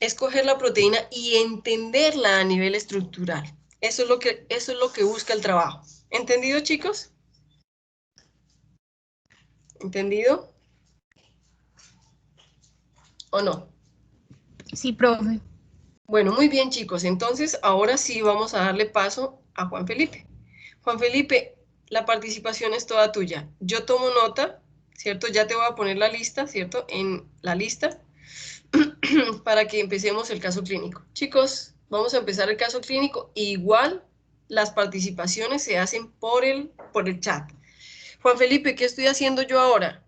Escoger la proteína y entenderla a nivel estructural. Eso es lo que busca el trabajo. ¿Entendido, chicos? ¿Entendido? ¿O no? Sí, profe. Bueno, muy bien, chicos. Entonces, ahora sí vamos a darle paso a Juan Felipe. Juan Felipe, la participación es toda tuya. Yo tomo nota, ¿cierto? Ya te voy a poner la lista, ¿cierto? En la lista para que empecemos el caso clínico. Chicos, vamos a empezar el caso clínico. Igual las participaciones se hacen por el chat. Juan Felipe, ¿qué estoy haciendo yo ahora?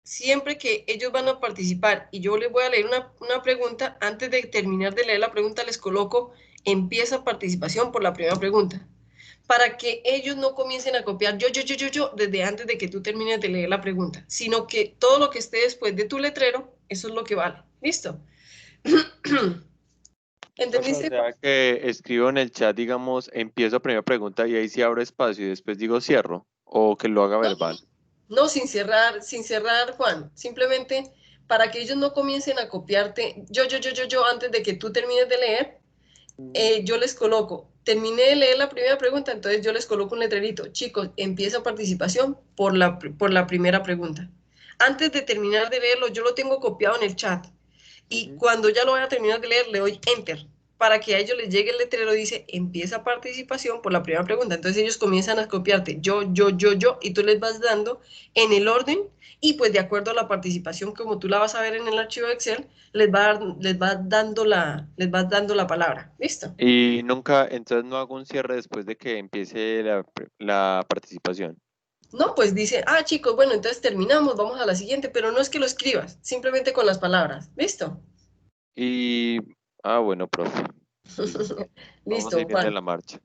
Siempre que ellos van a participar y yo les voy a leer una pregunta, antes de terminar de leer la pregunta les coloco empieza participación por la primera pregunta, para que ellos no comiencen a copiar yo, desde antes de que tú termines de leer la pregunta, sino que todo lo que esté después de tu letrero, eso es lo que vale. ¿Listo? ¿Entendiste? O sea, que escribo en el chat, digamos, empiezo primera pregunta y ahí sí abro espacio y después digo cierro, o que lo haga verbal. No, sin cerrar, Juan. Simplemente para que ellos no comiencen a copiarte, yo, antes de que tú termines de leer, yo les coloco, terminé de leer la primera pregunta, entonces yo les coloco un letrerito, chicos, empieza participación por la primera pregunta. Antes de terminar de leerlo, yo lo tengo copiado en el chat, y cuando ya lo vaya a terminar de leer, le doy enter, para que a ellos les llegue el letrero, dice, empieza participación por la primera pregunta. Entonces ellos comienzan a copiarte yo, y tú les vas dando en el orden, y pues de acuerdo a la participación, como tú la vas a ver en el archivo de Excel, les vas dando la palabra. ¿Listo? Y nunca, entonces no hago un cierre después de que empiece la participación. No, pues dice, chicos, bueno, entonces terminamos, vamos a la siguiente, pero no es que lo escribas, simplemente con las palabras. ¿Listo? Y, bueno, profe. Listo. Vamos a Listo, ir viendo Juan. la marcha.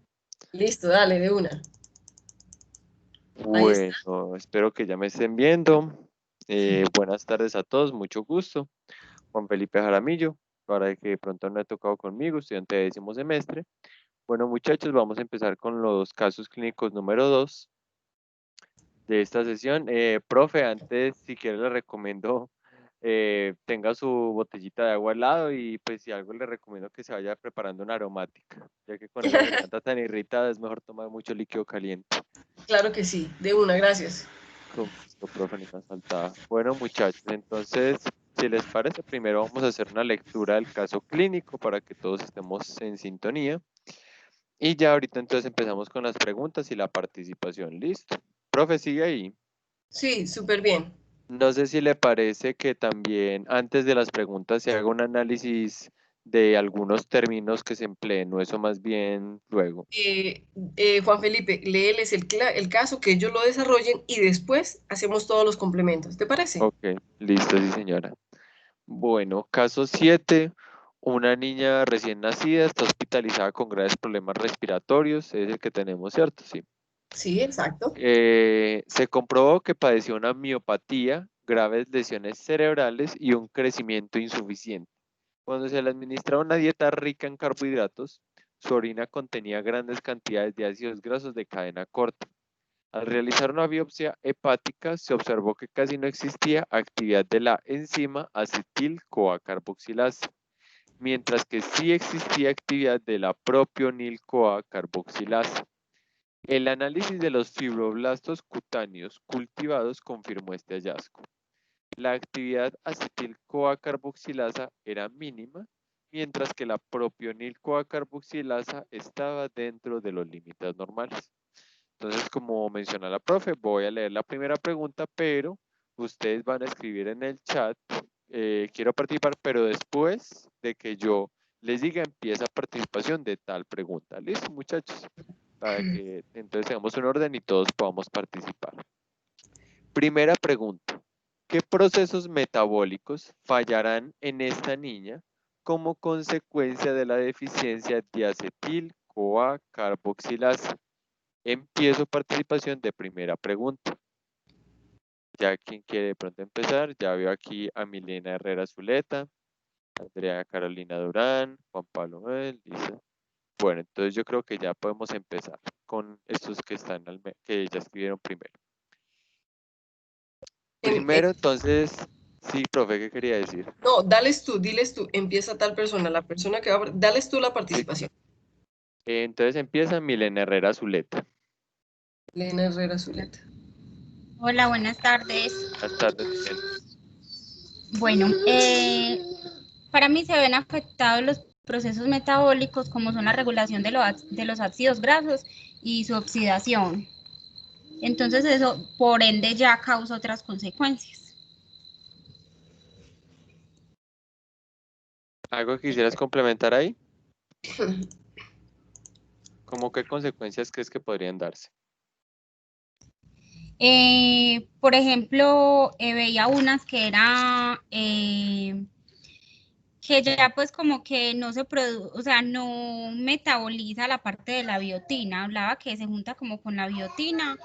Listo, dale, de una. Bueno, espero que ya me estén viendo. Buenas tardes a todos, mucho gusto. Juan Felipe Jaramillo, para que pronto no he tocado conmigo, estudiante de 10º semestre. Bueno, muchachos, vamos a empezar con los casos clínicos número 2 de esta sesión. Profe, antes, si quiere, le recomiendo tenga su botellita de agua al lado y pues si algo le recomiendo que se vaya preparando una aromática, ya que con esa garganta tan irritada es mejor tomar mucho líquido caliente. Claro que sí, de una, gracias. Con gusto, profe, ni tan faltaba. Bueno, muchachos, entonces, si les parece, primero vamos a hacer una lectura del caso clínico para que todos estemos en sintonía. Y ya ahorita entonces empezamos con las preguntas y la participación. ¿Listo? Profe, sigue ahí. Sí, súper bien. No sé si le parece que también antes de las preguntas se haga un análisis de algunos términos que se empleen, o eso más bien luego. Juan Felipe, léeles el caso, que ellos lo desarrollen y después hacemos todos los complementos. ¿Te parece? Ok, listo, sí señora. Bueno, caso 7. Una niña recién nacida está hospitalizada con graves problemas respiratorios, es el que tenemos, ¿cierto? Sí. Sí, exacto. Se comprobó que padeció una miopatía, graves lesiones cerebrales y un crecimiento insuficiente. Cuando se le administraba una dieta rica en carbohidratos, su orina contenía grandes cantidades de ácidos grasos de cadena corta. Al realizar una biopsia hepática, se observó que casi no existía actividad de la enzima acetil-CoA-carboxilasa, mientras que sí existía actividad de la propionil-CoA carboxilasa. El análisis de los fibroblastos cutáneos cultivados confirmó este hallazgo. La actividad acetil-CoA carboxilasa era mínima, mientras que la propionil-CoA carboxilasa estaba dentro de los límites normales. Entonces, como menciona la profe, voy a leer la primera pregunta, pero ustedes van a escribir en el chat, quiero participar, pero después de que yo les diga empieza participación de tal pregunta. ¿Listo, muchachos? Para que entonces tengamos un orden y todos podamos participar. Primera pregunta. ¿Qué procesos metabólicos fallarán en esta niña como consecuencia de la deficiencia de acetil-CoA carboxilasa? Empiezo participación de primera pregunta. Ya quien quiere de pronto empezar, ya veo aquí a Milena Herrera Zuleta, Andrea Carolina Durán, Juan Pablo Noel, Lisa. Bueno, entonces yo creo que ya podemos empezar con estos que están que ya escribieron primero. Primero, entonces, sí, profe, ¿qué quería decir? No, diles tú, empieza tal persona, la persona que va, dales tú la participación. Entonces empieza Milena Herrera Zuleta. Milena Herrera Zuleta. Hola, buenas tardes. Buenas tardes, Milena. Bueno, para mí se ven afectados los procesos metabólicos como son la regulación de los ácidos grasos y su oxidación. Entonces eso, por ende, ya causa otras consecuencias. ¿Algo que quisieras complementar ahí? ¿Cómo qué consecuencias crees que podrían darse? Por ejemplo, veía unas que era que ya pues como que no se produce, o sea, no metaboliza la parte de la biotina. Hablaba que se junta como con la biotina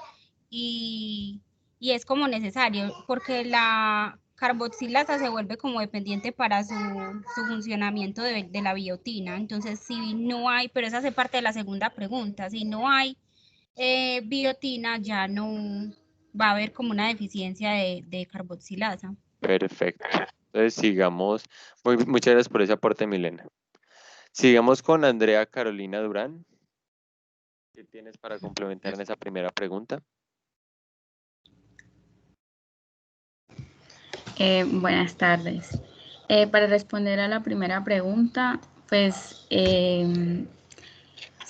y es como necesario porque la carboxilasa se vuelve como dependiente para su funcionamiento de la biotina. Entonces, si no hay, pero esa hace parte de la segunda pregunta, si no hay biotina, ya no va a haber como una deficiencia de carboxilasa. Perfecto. Entonces sigamos. Muchas gracias por ese aporte, Milena. Sigamos con Andrea Carolina Durán. ¿Qué tienes para complementar en esa primera pregunta? Buenas tardes. Para responder a la primera pregunta, pues si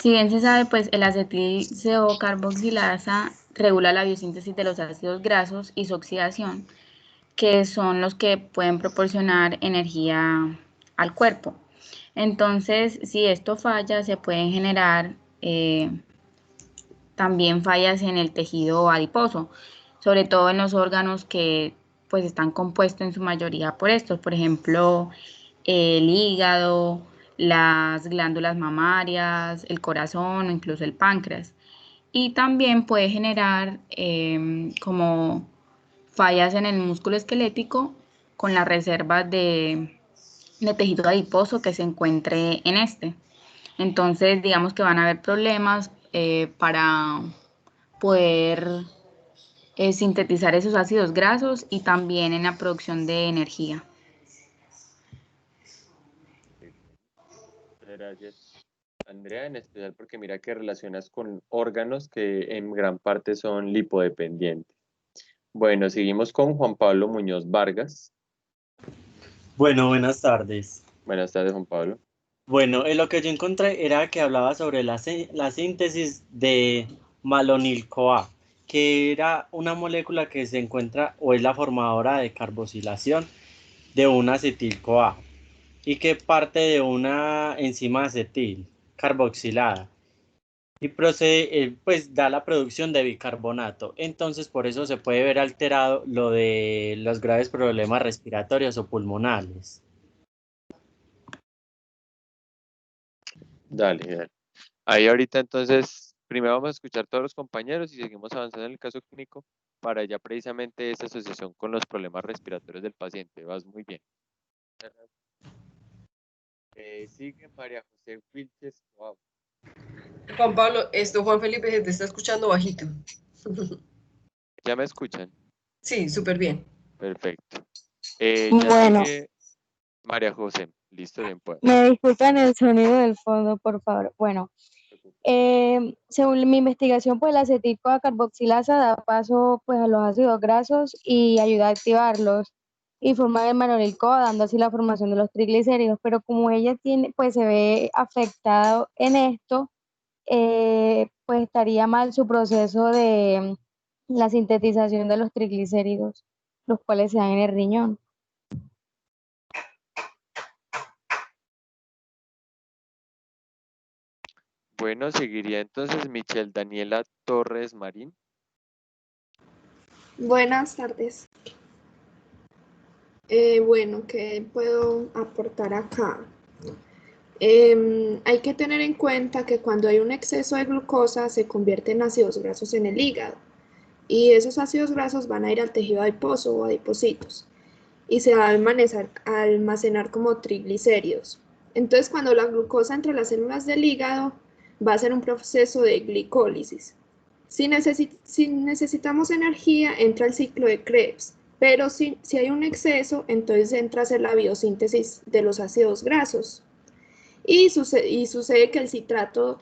bien se sabe, pues el acetil-Cocarboxilasa regula la biosíntesis de los ácidos grasos y su oxidación, que son los que pueden proporcionar energía al cuerpo. Entonces, si esto falla, se pueden generar también fallas en el tejido adiposo, sobre todo en los órganos que pues están compuestos en su mayoría por estos, por ejemplo, el hígado, las glándulas mamarias, el corazón o incluso el páncreas. Y también puede generar como fallas en el músculo esquelético con las reservas de tejido adiposo que se encuentre en este. Entonces, digamos que van a haber problemas para poder sintetizar esos ácidos grasos y también en la producción de energía. Gracias, Andrea, en especial porque mira que relacionas con órganos que en gran parte son lipodependientes. Bueno, seguimos con Juan Pablo Muñoz Vargas. Bueno, buenas tardes. Buenas tardes, Juan Pablo. Bueno, lo que yo encontré era que hablaba sobre la síntesis de malonil-CoA, que era una molécula que se encuentra o es la formadora de carboxilación de una acetil-CoA y que parte de una enzima acetil carboxilada y procede, pues da la producción de bicarbonato. Entonces, por eso se puede ver alterado lo de los graves problemas respiratorios o pulmonales. Dale. Ahí ahorita entonces, primero vamos a escuchar todos los compañeros y seguimos avanzando en el caso clínico para ya precisamente esa asociación con los problemas respiratorios del paciente. Vas muy bien. Sigue María José Wilches. Wow. Juan Pablo, Juan Felipe se te está escuchando bajito. ¿Ya me escuchan? Sí, súper bien. Perfecto. Ya Bueno, sigue María José. Listo, bien pues. me disculpan el sonido del fondo, por favor. Bueno, según mi investigación, pues la acetil-CoA carboxilasa da paso pues a los ácidos grasos y ayuda a activarlos y formar el manolil-CoA, dando así la formación de los triglicéridos. Pero como ella tiene, pues se ve afectado en esto, pues estaría mal su proceso de la sintetización de los triglicéridos, los cuales se dan en el riñón. Bueno, seguiría entonces Michelle Daniela Torres Marín. Buenas tardes. Bueno, ¿qué puedo aportar acá? Hay que tener en cuenta que cuando hay un exceso de glucosa se convierte en ácidos grasos en el hígado y esos ácidos grasos van a ir al tejido adiposo o adipocitos y se va a almacenar como triglicéridos. Entonces, cuando la glucosa entre las células del hígado va a ser un proceso de glicólisis. Si necesitamos energía, entra el ciclo de Krebs, pero si hay un exceso, entonces entra a hacer la biosíntesis de los ácidos grasos. Y sucede que el citrato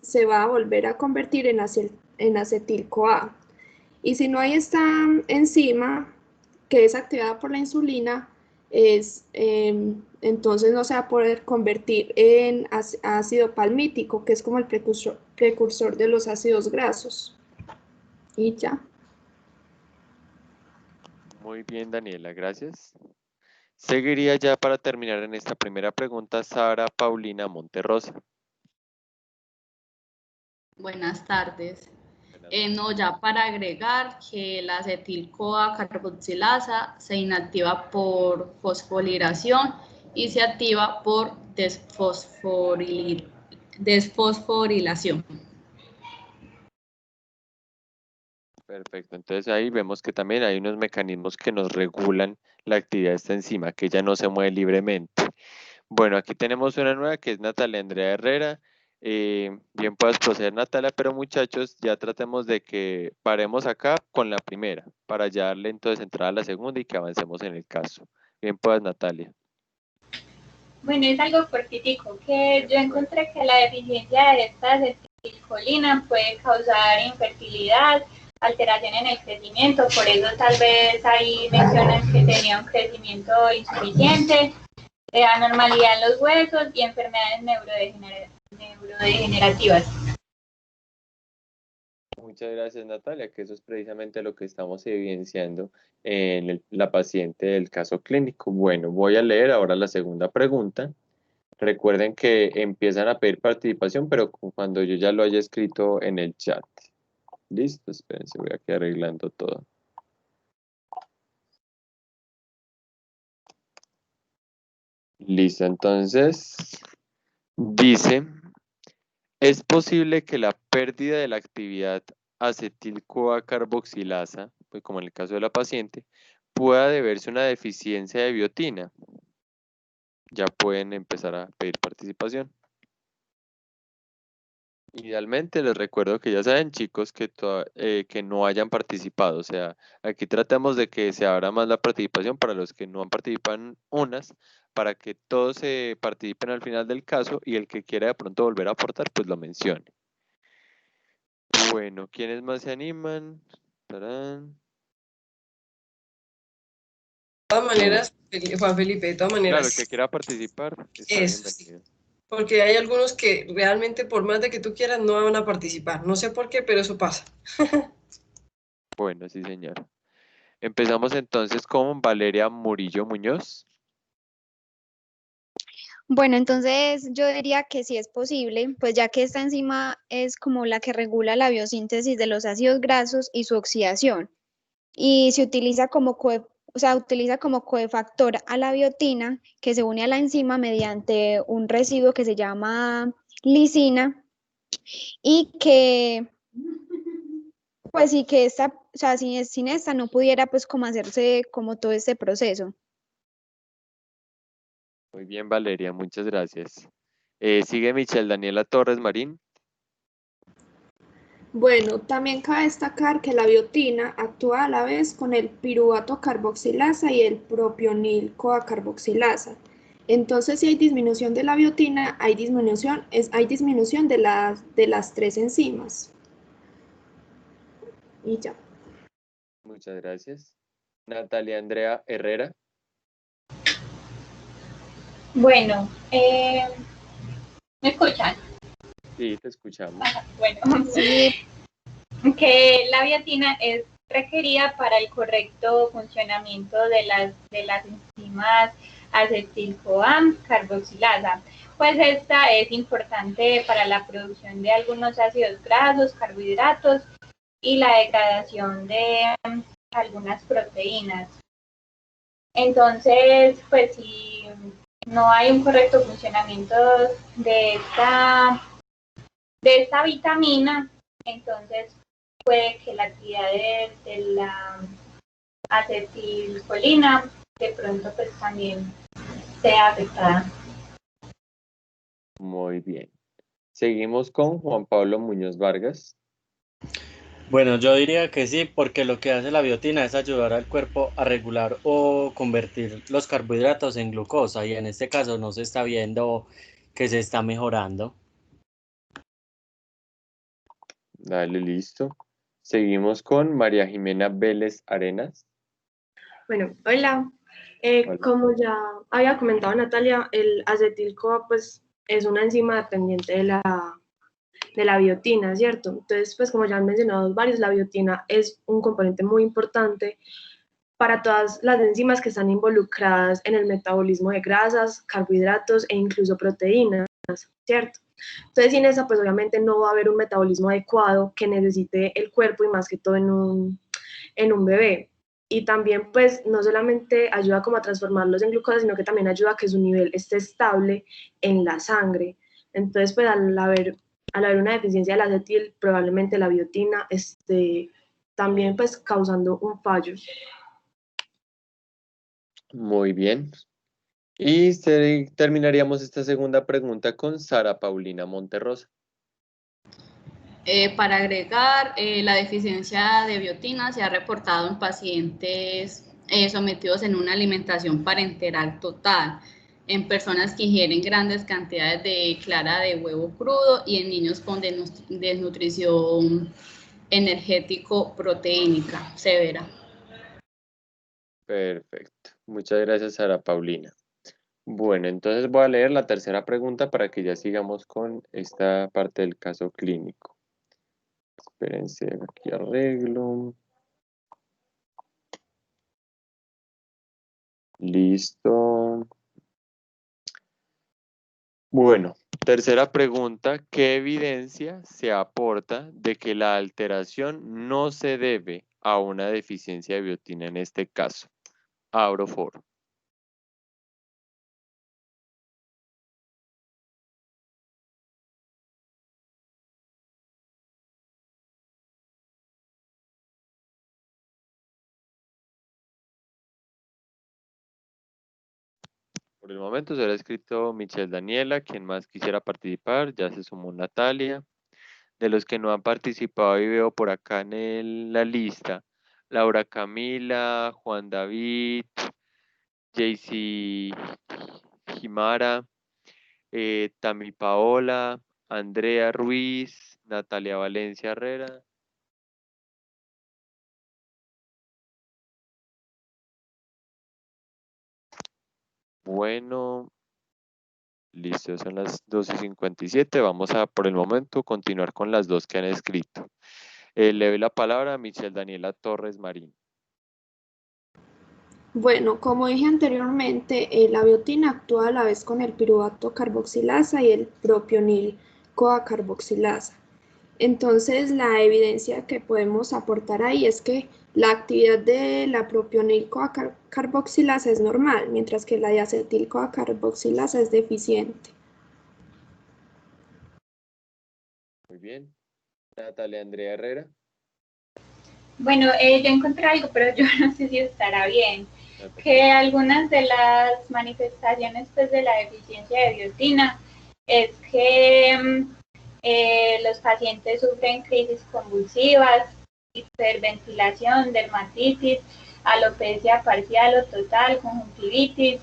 se va a volver a convertir en acetil-CoA. Y si no hay esta enzima que es activada por la insulina, entonces no se va a poder convertir en ácido palmítico, que es como el precursor de los ácidos grasos. Y ya. Muy bien, Daniela, gracias. Seguiría ya para terminar en esta primera pregunta Sara Paulina Monterrosa. Buenas tardes. No, ya para agregar que la acetil-CoA carboxilasa se inactiva por fosforilación y se activa por desfosforilación. Perfecto, entonces ahí vemos que también hay unos mecanismos que nos regulan la actividad de esta enzima, que ya no se mueve libremente. Bueno, aquí tenemos una nueva que es Natalia Andrea Herrera. Bien puedas proceder, Natalia, pero muchachos, ya tratemos de que paremos acá con la primera, para ya darle entonces entrada a la segunda y que avancemos en el caso. Bien, pues, Natalia. Bueno, es algo cortitico, que yo encontré que la deficiencia de esta acetilcolina puede causar infertilidad, alteración en el crecimiento, por eso tal vez ahí mencionan que tenía un crecimiento insuficiente, anormalidad en los huesos y enfermedades neurodegenerativas. Muchas gracias, Natalia, que eso es precisamente lo que estamos evidenciando en la paciente del caso clínico. Bueno, voy a leer ahora la segunda pregunta. Recuerden que empiezan a pedir participación, pero cuando yo ya lo haya escrito en el chat. Listo, espérense, voy aquí arreglando todo. Listo, entonces dice, ¿es posible que la pérdida de la actividad acetil-CoA carboxilasa, pues como en el caso de la paciente, pueda deberse a una deficiencia de biotina? Ya pueden empezar a pedir participación. Idealmente les recuerdo que ya saben, chicos, que no hayan participado. O sea, aquí tratamos de que se abra más la participación para los que no han participado unas, para que todos se participen al final del caso y el que quiera de pronto volver a aportar, pues lo mencione. Bueno, ¿quiénes más se animan? ¡Tarán! De todas maneras, Juan Felipe, de todas Claro, el maneras, que quiera participar está eso sí. bienvenido. Porque hay algunos que realmente, por más de que tú quieras, no van a participar. No sé por qué, pero eso pasa. Bueno, sí, señor. Empezamos entonces con Valeria Murillo Muñoz. Bueno, entonces yo diría que sí es posible, pues ya que esta enzima es como la que regula la biosíntesis de los ácidos grasos y su oxidación, y se utiliza como utiliza como cofactor a la biotina, que se une a la enzima mediante un residuo que se llama lisina, y que pues sí que esta, o sea, sin esta no pudiera pues como hacerse como todo este proceso. Muy bien, Valeria, muchas gracias. Sigue Michelle Daniela Torres Marín. Bueno, también cabe destacar que la biotina actúa a la vez con el piruvato carboxilasa y el propionil-CoA carboxilasa. Entonces, si hay disminución de la biotina, hay disminución de las tres enzimas. Y ya. Muchas gracias. Natalia Andrea Herrera. Bueno, ¿me escuchan? Sí, te escuchamos. Bueno, Sí, que la biotina es requerida para el correcto funcionamiento de las enzimas acetil-CoA carboxilasa. Pues esta es importante para la producción de algunos ácidos grasos, carbohidratos y la degradación de algunas proteínas. Entonces, pues si no hay un correcto funcionamiento de esta vitamina, entonces puede que la actividad de la acetilcolina de pronto pues también sea afectada. Muy bien. Seguimos con Juan Pablo Muñoz Vargas. Bueno, yo diría que sí, porque lo que hace la biotina es ayudar al cuerpo a regular o convertir los carbohidratos en glucosa, y en este caso no se está viendo que se está mejorando. Dale, listo. Seguimos con María Jimena Vélez Arenas. Bueno, hola. Hola. Como ya había comentado Natalia, el acetil-CoA pues es una enzima dependiente de la biotina, ¿cierto? Entonces, pues como ya han mencionado varios, la biotina es un componente muy importante para todas las enzimas que están involucradas en el metabolismo de grasas, carbohidratos e incluso proteínas, ¿cierto? Entonces, sin esa, pues obviamente no va a haber un metabolismo adecuado que necesite el cuerpo y más que todo en un bebé. Y también, pues, no solamente ayuda como a transformarlos en glucosa, sino que también ayuda a que su nivel esté estable en la sangre. Entonces, pues, al haber una deficiencia del acetil, probablemente la biotina esté también, pues, causando un fallo. Muy bien. Y terminaríamos esta segunda pregunta con Sara Paulina Monterrosa. Para agregar, la deficiencia de biotina se ha reportado en pacientes sometidos en una alimentación parenteral total, en personas que ingieren grandes cantidades de clara de huevo crudo y en niños con desnutrición energético-proteínica severa. Perfecto. Muchas gracias, Sara Paulina. Bueno, entonces voy a leer la tercera pregunta para que ya sigamos con esta parte del caso clínico. Espérense, aquí arreglo. Listo. Bueno, tercera pregunta. ¿Qué evidencia se aporta de que la alteración no se debe a una deficiencia de biotina en este caso? Abro foro. Por el momento será escrito Michelle Daniela. Quien más quisiera participar, ya se sumó Natalia. De los que no han participado y veo por acá en la lista, Laura Camila, Juan David, JC Jimara, Tami Paola, Andrea Ruiz, Natalia Valencia Herrera. Bueno, listo, son las 12:57. Vamos a, por el momento, continuar con las dos que han escrito. Le doy la palabra a Michelle Daniela Torres Marín. Bueno, como dije anteriormente, la biotina actúa a la vez con el piruvato carboxilasa y el propionil-CoA carboxilasa. Entonces, la evidencia que podemos aportar ahí es que la actividad de la propionil-CoA carboxilasa es normal, mientras que la diacetil-CoA carboxilasa es deficiente. Muy bien. Natalia Andrea Herrera. Bueno, yo encontré algo, pero yo no sé si estará bien. Que algunas de las manifestaciones pues, de la deficiencia de biotina es que los pacientes sufren crisis convulsivas, hiperventilación, dermatitis, alopecia parcial o total, conjuntivitis,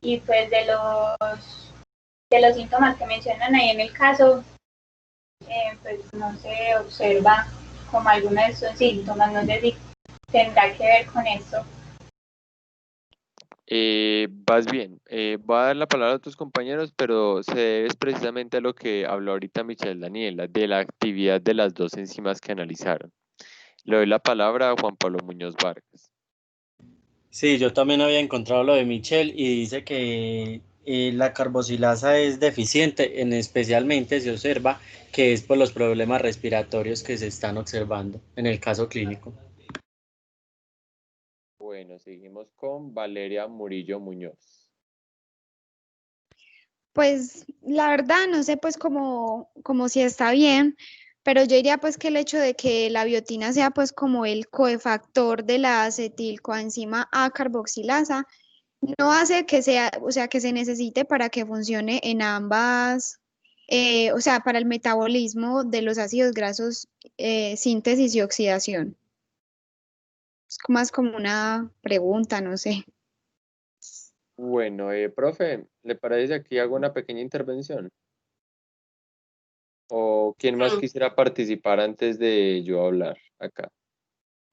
y pues de los síntomas que mencionan ahí en el caso, pues no se observa como alguno de estos síntomas. No sé si tendrá que ver con esto. Vas bien. Voy a dar la palabra a tus compañeros, pero se debe precisamente a lo que habló ahorita Michelle Daniela, de la actividad de las dos enzimas que analizaron. Le doy la palabra a Juan Pablo Muñoz Vargas. Sí, yo también había encontrado lo de Michelle y dice que la carboxilasa es deficiente, especialmente se observa que es por los problemas respiratorios que se están observando en el caso clínico. Bueno, seguimos con Valeria Murillo Muñoz. Pues la verdad no sé pues como si está bien, pero yo diría pues que el hecho de que la biotina sea pues como el cofactor de la acetilcoenzima A carboxilasa no hace que sea, o sea, que se necesite para que funcione en ambas, o sea, para el metabolismo de los ácidos grasos, síntesis y oxidación. Es más como una pregunta, no sé. Bueno, profe, ¿le parece aquí hago una pequeña intervención? ¿O quién más quisiera participar antes de yo hablar acá?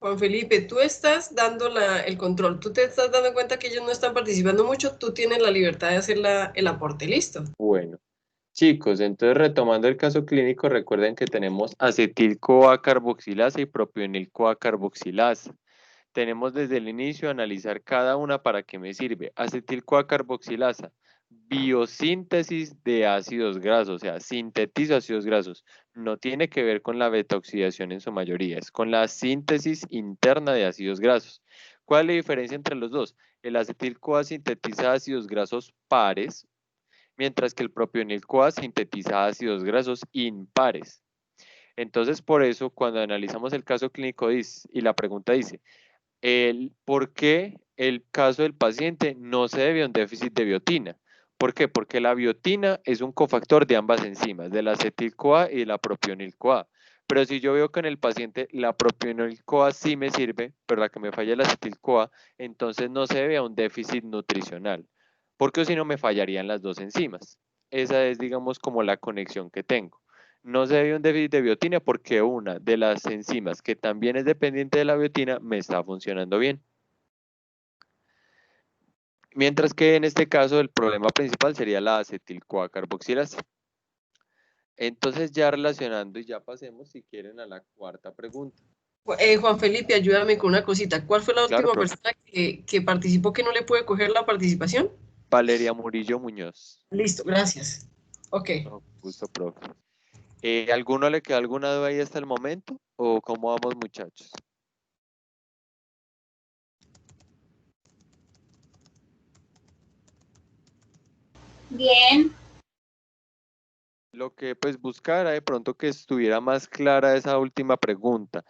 Juan Felipe, tú estás dando el control, tú te estás dando cuenta que ellos no están participando mucho, tú tienes la libertad de hacer el aporte, ¿listo? Bueno, chicos, entonces retomando el caso clínico, recuerden que tenemos acetil-CoA carboxilasa y propionil-CoA carboxilasa. Tenemos desde el inicio analizar cada una para qué me sirve. Acetil-CoA carboxilasa, biosíntesis de ácidos grasos, o sea, sintetizo ácidos grasos. No tiene que ver con la beta-oxidación en su mayoría, es con la síntesis interna de ácidos grasos. ¿Cuál es la diferencia entre los dos? El acetil-CoA sintetiza ácidos grasos pares, mientras que el propionil-CoA sintetiza ácidos grasos impares. Entonces, por eso, cuando analizamos el caso clínico y la pregunta dice, ¿por qué el caso del paciente no se debe a un déficit de biotina? ¿Por qué? Porque la biotina es un cofactor de ambas enzimas, de la acetil-CoA y de la propionil-CoA. Pero si yo veo que en el paciente la propionil-CoA sí me sirve, pero la que me falla es la acetil-CoA, entonces no se debe a un déficit nutricional, porque si no me fallarían las dos enzimas. Esa es, digamos, como la conexión que tengo. No se debe a un déficit de biotina porque una de las enzimas que también es dependiente de la biotina me está funcionando bien. Mientras que en este caso el problema principal sería la acetil-CoA carboxilasa. Entonces ya relacionando y ya pasemos si quieren a la cuarta pregunta. Juan Felipe, ayúdame con una cosita. ¿Cuál fue la Claro, última profe. persona que participó que no le puede coger la participación? Valeria Murillo Muñoz. Listo, gracias. Ok. Con gusto, profe. ¿Alguno le queda alguna duda ahí hasta el momento? ¿O cómo vamos, muchachos? Bien. Lo que pues buscara de pronto que estuviera más clara esa última pregunta.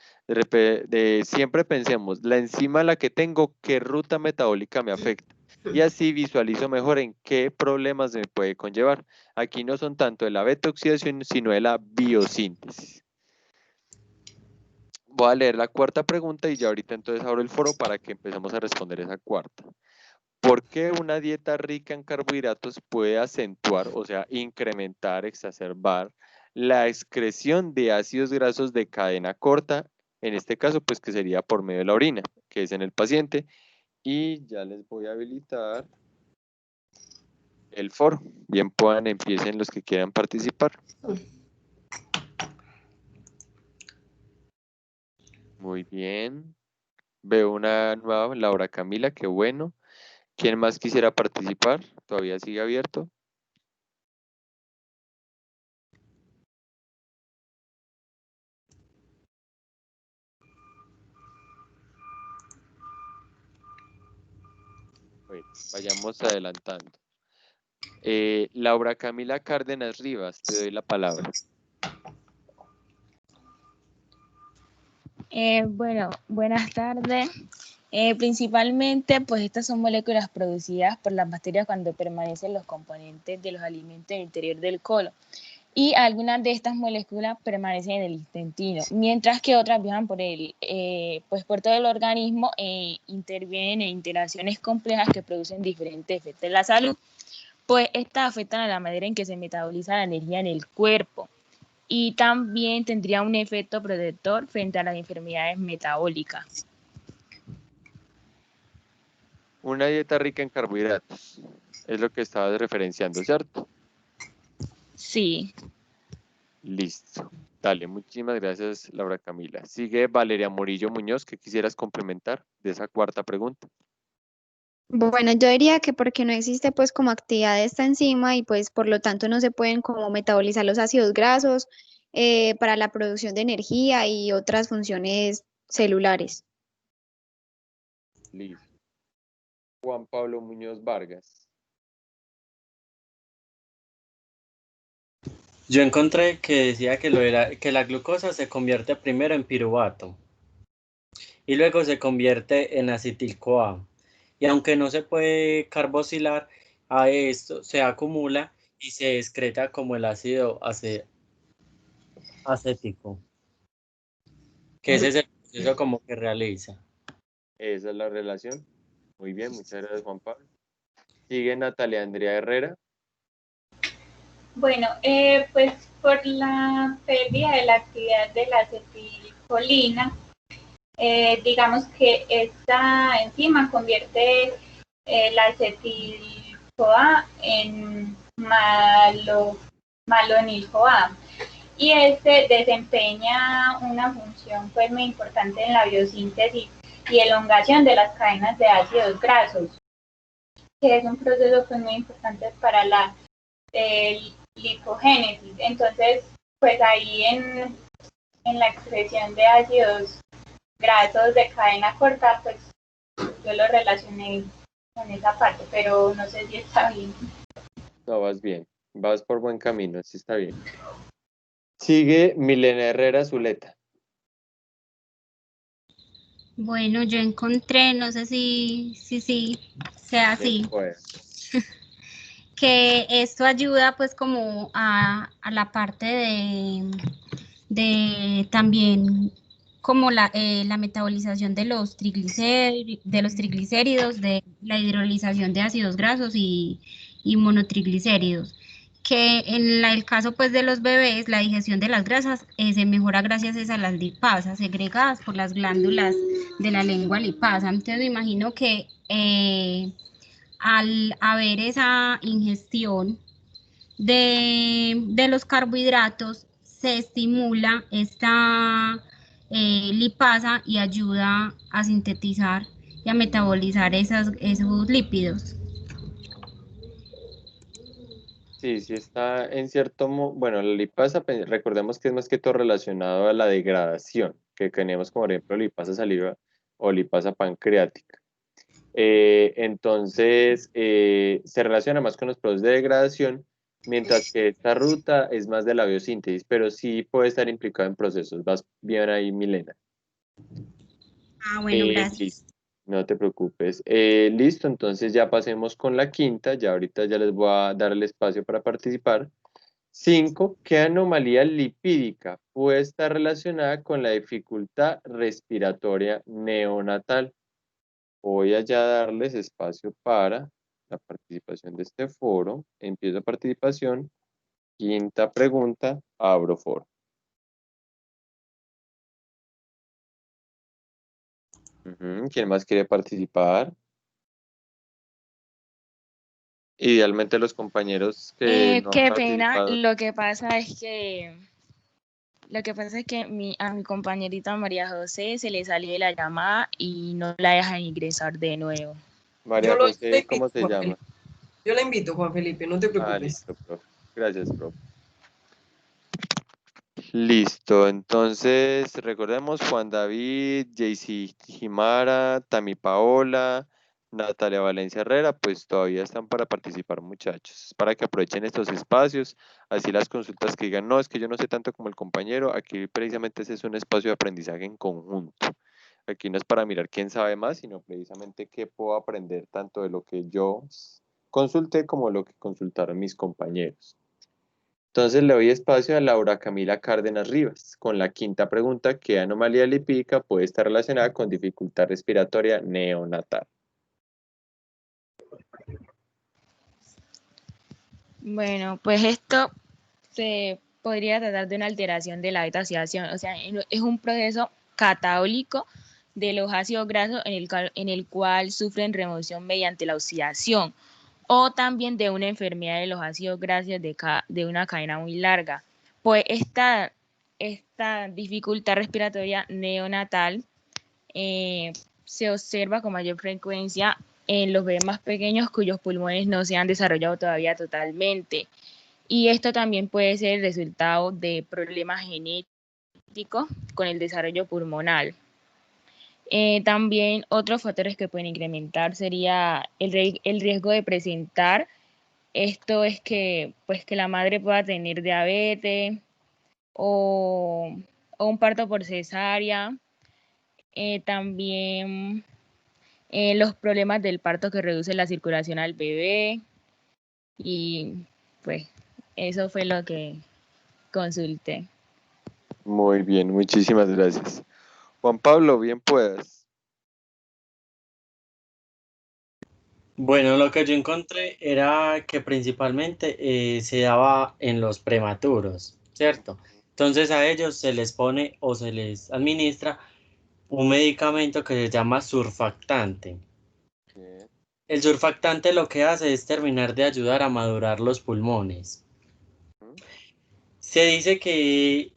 Siempre pensemos, la enzima la que tengo, ¿qué ruta metabólica me afecta? Y así visualizo mejor en qué problemas me puede conllevar. Aquí no son tanto de la beta-oxidación, sino de la biosíntesis. Voy a leer la cuarta pregunta y ya ahorita entonces abro el foro para que empecemos a responder esa cuarta. ¿Por qué una dieta rica en carbohidratos puede acentuar, o sea, incrementar, exacerbar la excreción de ácidos grasos de cadena corta? En este caso, pues que sería por medio de la orina, que es en el paciente. Y ya les voy a habilitar el foro. Bien empiecen los que quieran participar. Muy bien. Veo una nueva, Laura Camila, qué bueno. ¿Quién más quisiera participar? Todavía sigue abierto. Bueno, vayamos adelantando. Laura Camila Cárdenas Rivas, te doy la palabra. Bueno, buenas tardes. Principalmente, pues estas son moléculas producidas por las bacterias cuando permanecen los componentes de los alimentos en el interior del colon. Y algunas de estas moléculas permanecen en el intestino, mientras que otras viajan por por todo el organismo e intervienen en interacciones complejas que producen diferentes efectos en la salud. Pues estas afectan a la manera en que se metaboliza la energía en el cuerpo. Y también tendría un efecto protector frente a las enfermedades metabólicas. Una dieta rica en carbohidratos. Es lo que estabas referenciando, ¿cierto? Sí. Listo. Dale, muchísimas gracias, Laura Camila. Sigue Valeria Murillo Muñoz, ¿qué quisieras complementar de esa cuarta pregunta? Bueno, yo diría que porque no existe pues como actividad de esta enzima y pues por lo tanto no se pueden como metabolizar los ácidos grasos para la producción de energía y otras funciones celulares. Listo. Juan Pablo Muñoz Vargas. Yo encontré que decía que la glucosa se convierte primero en piruvato y luego se convierte en acetil-CoA. Y aunque no se puede carboxilar, a esto se acumula y se excreta como el ácido acético, que ese es el proceso como que realiza. Esa es la relación. Muy bien, muchas gracias, Juan Pablo. Sigue Natalia Andrea Herrera. Bueno, pues por la pérdida de la actividad de la acetilcolina, digamos que esta enzima convierte la acetil-CoA en malonil-CoA y este desempeña una función pues muy importante en la biosíntesis y elongación de las cadenas de ácidos grasos, que es un proceso pues muy importante para la lipogénesis. Entonces, pues ahí en la excreción de ácidos grasos de cadena corta, pues yo lo relacioné con esa parte, pero no sé si está bien. No, vas bien. Vas por buen camino, así está bien. Sigue Milena Herrera Zuleta. Bueno, yo encontré, no sé si sea así, que esto ayuda pues como a la parte también como la metabolización de los triglicéridos, de la hidrolización de ácidos grasos y monotriglicéridos, que en el caso pues de los bebés, la digestión de las grasas se mejora gracias a las lipasas segregadas por las glándulas de la lengua lipasa. Entonces me imagino que al haber esa ingestión de los carbohidratos, se estimula esta lipasa y ayuda a sintetizar y a metabolizar esos lípidos. Sí, sí está en cierto bueno, la lipasa, recordemos que es más que todo relacionado a la degradación, que tenemos como por ejemplo lipasa saliva o lipasa pancreática. Entonces, se relaciona más con los procesos de degradación, mientras que esta ruta es más de la biosíntesis, pero sí puede estar implicado en procesos. Vas bien ahí, Milena. Bueno, gracias. Listo, no te preocupes. Listo, entonces ya pasemos con la quinta, ya ahorita ya les voy a dar el espacio para participar. 5. ¿Qué anomalía lipídica puede estar relacionada con la dificultad respiratoria neonatal? Voy a ya darles espacio para la participación de este foro. Empiezo participación. Quinta pregunta, abro foro. ¿Quién más quiere participar? Idealmente los compañeros que no han Qué pena, participado. lo que pasa es que a mi compañerita María José se le salió de la llamada y no la dejan ingresar de nuevo. María José, ¿cómo se llama? Yo la invito, Juan Felipe, no te preocupes. Listo, profe. Gracias, profe. Listo, entonces recordemos Juan David, JC Jimara, Tami Paola, Natalia Valencia Herrera, pues todavía están para participar, muchachos, para que aprovechen estos espacios, así las consultas que digan, no, es que yo no sé tanto como el compañero, aquí precisamente ese es un espacio de aprendizaje en conjunto. Aquí no es para mirar quién sabe más, sino precisamente qué puedo aprender tanto de lo que yo consulté como lo que consultaron mis compañeros. Entonces le doy espacio a Laura Camila Cárdenas Rivas con la quinta pregunta: ¿qué anomalía lipídica puede estar relacionada con dificultad respiratoria neonatal? Bueno, pues esto se podría tratar de una alteración de la beta-oxidación, o sea, es un proceso catabólico de los ácidos grasos en el cual sufren remoción mediante la oxidación, o también de una enfermedad de los ácidos grasos de una cadena muy larga. Pues esta dificultad respiratoria neonatal se observa con mayor frecuencia en los bebés más pequeños cuyos pulmones no se han desarrollado todavía totalmente. Y esto también puede ser el resultado de problemas genéticos con el desarrollo pulmonar. También otros factores que pueden incrementar sería el riesgo de presentar. Esto es que la madre pueda tener diabetes o un parto por cesárea. También los problemas del parto que reducen la circulación al bebé. Y pues eso fue lo que consulté. Muy bien, muchísimas gracias. Juan Pablo, bien puedas. Bueno, lo que yo encontré era que principalmente se daba en los prematuros, ¿cierto? Entonces a ellos se les pone o se les administra un medicamento que se llama surfactante. El surfactante lo que hace es terminar de ayudar a madurar los pulmones. Se dice que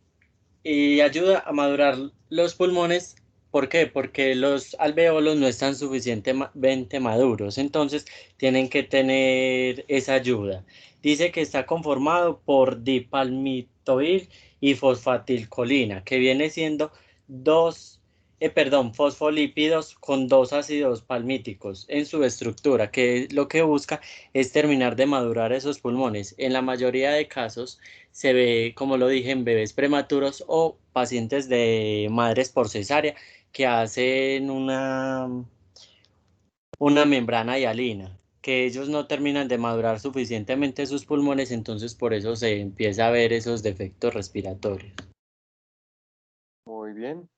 ayuda a madurar los pulmones. ¿Por qué? Porque los alvéolos no están suficientemente maduros, entonces tienen que tener esa ayuda. Dice que está conformado por dipalmitoil y fosfatilcolina, que viene siendo fosfolípidos con dos ácidos palmíticos en su estructura, que lo que busca es terminar de madurar esos pulmones. En la mayoría de casos se ve, como lo dije, en bebés prematuros o pacientes de madres por cesárea que hacen una membrana hialina, que ellos no terminan de madurar suficientemente sus pulmones, entonces por eso se empieza a ver esos defectos respiratorios. bien.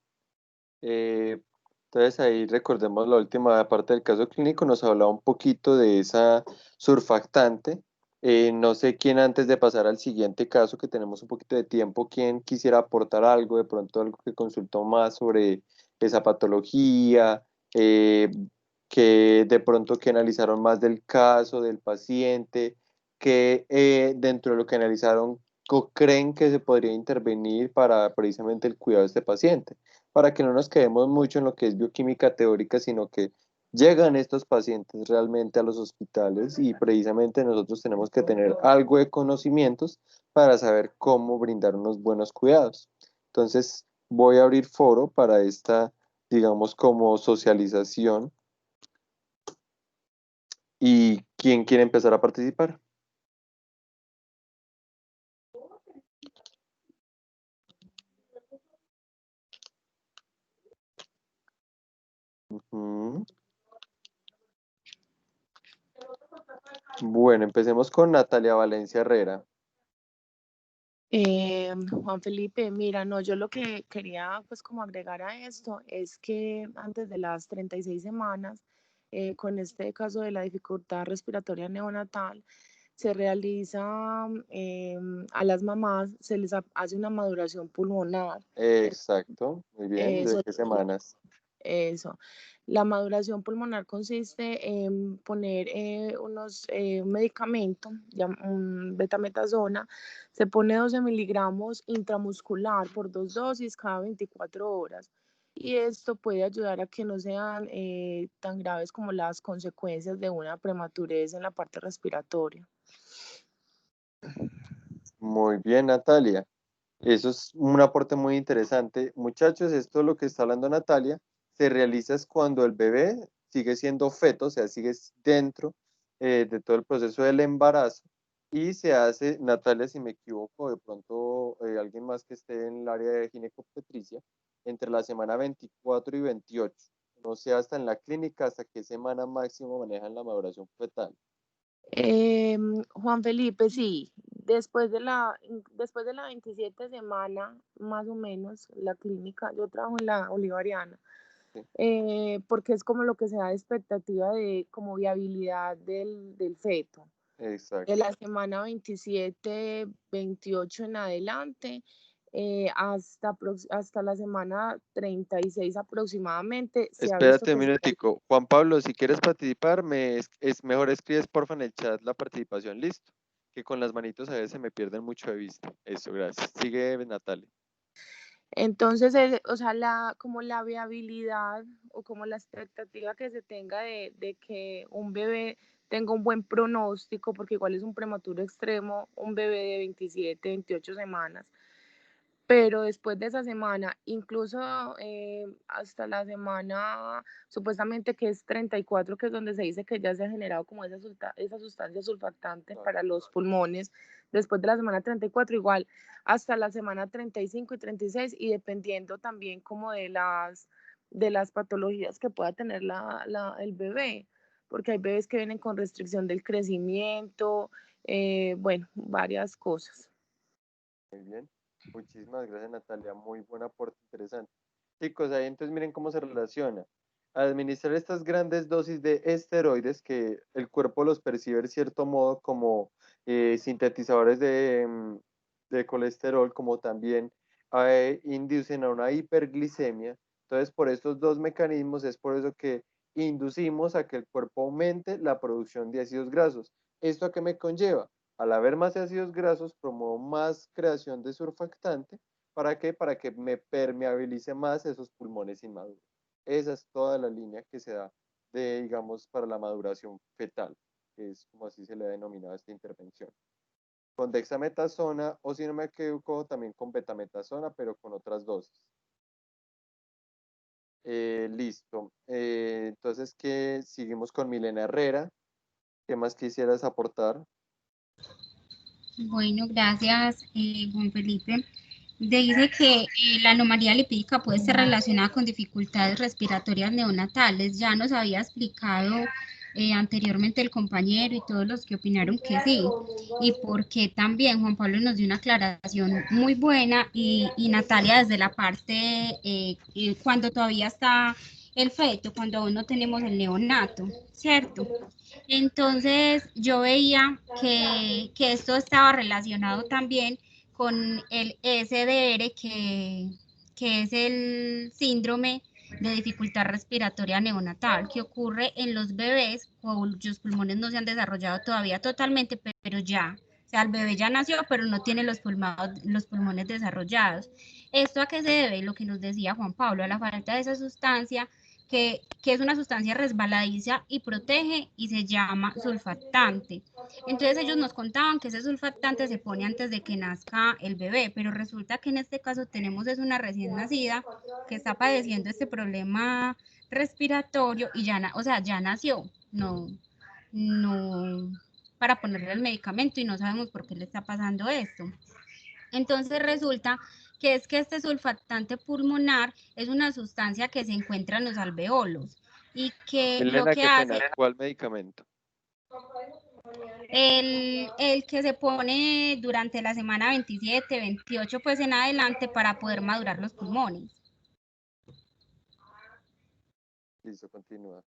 Entonces ahí recordemos la última parte del caso clínico, nos hablaba un poquito de esa surfactante. No sé quién antes de pasar al siguiente caso, que tenemos un poquito de tiempo, quién quisiera aportar algo, de pronto algo que consultó más sobre esa patología, que de pronto que analizaron más del caso, del paciente, que dentro de lo que analizaron creen que se podría intervenir para precisamente el cuidado de este paciente, para que no nos quedemos mucho en lo que es bioquímica teórica, sino que llegan estos pacientes realmente a los hospitales y precisamente nosotros tenemos que tener algo de conocimientos para saber cómo brindar unos buenos cuidados. Entonces, voy a abrir foro para esta, digamos, como socialización. ¿Y quién quiere empezar a participar? Bueno, empecemos con Natalia Valencia Herrera. Juan Felipe, mira, no, yo lo que quería pues como agregar a esto es que antes de las 36 semanas, con este caso de la dificultad respiratoria neonatal, se realiza a las mamás, se les hace una maduración pulmonar. Exacto, muy bien. ¿De qué semanas? Eso. La maduración pulmonar consiste en poner un medicamento, un betametasona, se pone 12 miligramos intramuscular por 2 dosis cada 24 horas. Y esto puede ayudar a que no sean tan graves como las consecuencias de una prematurez en la parte respiratoria. Muy bien, Natalia. Eso es un aporte muy interesante. Muchachos, esto es lo que está hablando Natalia. Se realiza es cuando el bebé sigue siendo feto, o sea, sigue dentro de todo el proceso del embarazo y se hace, Natalia, si me equivoco, de pronto alguien más que esté en el área de ginecobstetricia, entre la semana 24 y 28. No sé hasta en la clínica, hasta qué semana máximo manejan la maduración fetal. Juan Felipe, sí, después de la 27 semana, más o menos, la clínica, yo trabajo en la Bolivariana, porque es como lo que se da de expectativa de como viabilidad del feto. Exacto. De la semana 27, 28 en adelante, hasta la semana 36 aproximadamente. Espérate un minutico. Juan Pablo, si quieres participar, es mejor escribes porfa en el chat la participación, listo. Que con las manitos a veces se me pierden mucho de vista. Eso, gracias. Sigue, Natalia. Entonces, o sea, como la viabilidad o como la expectativa que se tenga de que un bebé tenga un buen pronóstico, porque igual es un prematuro extremo, un bebé de 27, 28 semanas, pero después de esa semana, incluso hasta la semana supuestamente que es 34, que es donde se dice que ya se ha generado como esa sustancia sulfactante para los pulmones, después de la semana 34 igual hasta la semana 35 y 36 y dependiendo también como de las patologías que pueda tener el bebé, porque hay bebés que vienen con restricción del crecimiento, bueno, varias cosas. Muy bien. Muchísimas gracias, Natalia. Muy buen aporte, interesante. Chicos, ahí entonces miren cómo se relaciona. Al administrar estas grandes dosis de esteroides, que el cuerpo los percibe de cierto modo como sintetizadores de colesterol, como también inducen a una hiperglicemia. Entonces, por estos dos mecanismos es por eso que inducimos a que el cuerpo aumente la producción de ácidos grasos. ¿Esto a qué me conlleva? Al haber más ácidos grasos, promuevo más creación de surfactante. ¿Para qué? Para que me permeabilice más esos pulmones inmaduros. Esa es toda la línea que se da digamos, para la maduración fetal, que es como así se le ha denominado esta intervención. Con dexametasona, o si no me equivoco, también con betametasona, pero con otras dosis. Listo. Entonces, ¿qué? Seguimos con Milena Herrera. ¿Qué más quisieras aportar? Bueno, gracias, Juan Felipe. Dice que la anomalía lipídica puede ser relacionada con dificultades respiratorias neonatales. Ya nos había explicado anteriormente el compañero y todos los que opinaron que sí, y porque también Juan Pablo nos dio una aclaración muy buena y Natalia desde la parte cuando todavía está el feto, cuando aún no tenemos el neonato, ¿cierto? Entonces yo veía que esto estaba relacionado también con el SDR, que es el síndrome de dificultad respiratoria neonatal, que ocurre en los bebés cuyos pulmones no se han desarrollado todavía totalmente, pero ya, o sea, el bebé ya nació, pero no tiene los pulmones desarrollados. ¿Esto a qué se debe? Lo que nos decía Juan Pablo, a la falta de esa sustancia que es una sustancia resbaladiza y protege y se llama sulfatante. Entonces ellos nos contaban que ese sulfatante se pone antes de que nazca el bebé, pero resulta que en este caso tenemos es una recién nacida que está padeciendo este problema respiratorio y ya, o sea, ya nació, no para ponerle el medicamento y no sabemos por qué le está pasando esto. Entonces resulta que es que este sulfatante pulmonar es una sustancia que se encuentra en los alveolos y que Milena, lo que qué pena, hace, ¿cuál medicamento? el que se pone durante la semana 27, 28, pues en adelante para poder madurar los pulmones. Listo, continúa.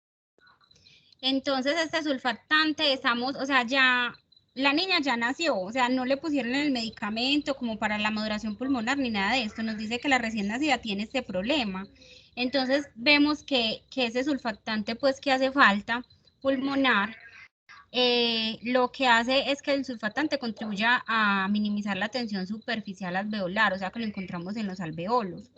Entonces este sulfatante, estamos, o sea, ya la niña ya nació, o sea, no le pusieron el medicamento como para la maduración pulmonar ni nada de esto, nos dice que la recién nacida tiene este problema. Entonces vemos que ese sulfatante pues que hace falta pulmonar, lo que hace es que el sulfatante contribuya a minimizar la tensión superficial alveolar, o sea que lo encontramos en los alveolos.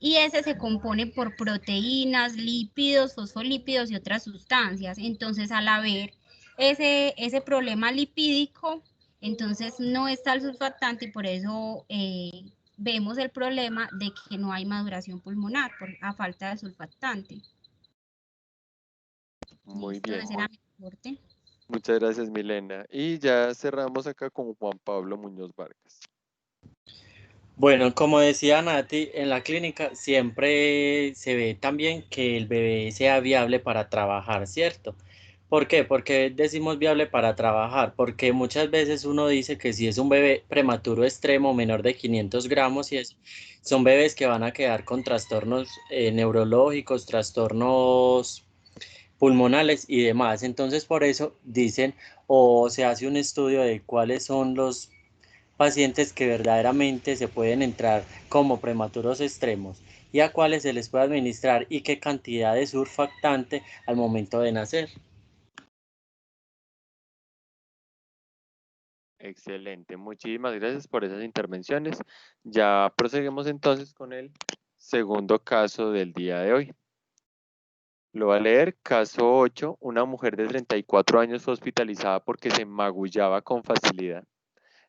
Y ese se compone por proteínas, lípidos, fosfolípidos y otras sustancias. Entonces, al haber ese problema lipídico, entonces no está el sulfatante y por eso vemos el problema de que no hay maduración pulmonar a falta de sulfatante. Muy Listo, bien. ese era mi aporte. Muchas gracias, Milena. Y ya cerramos acá con Juan Pablo Muñoz Vargas. Bueno, como decía Nati, en la clínica siempre se ve también que el bebé sea viable para trabajar, ¿cierto? ¿Por qué? Porque decimos viable para trabajar, porque muchas veces uno dice que si es un bebé prematuro extremo, menor de 500 gramos, y eso, son bebés que van a quedar con trastornos neurológicos, trastornos pulmonales y demás. Entonces, por eso dicen o se hace un estudio de cuáles son los pacientes que verdaderamente se pueden entrar como prematuros extremos y a cuáles se les puede administrar y qué cantidad de surfactante al momento de nacer. Excelente, muchísimas gracias por esas intervenciones. Ya proseguimos entonces con el segundo caso del día de hoy. Lo voy a leer. Caso 8. Una mujer de 34 años fue hospitalizada porque se magullaba con facilidad.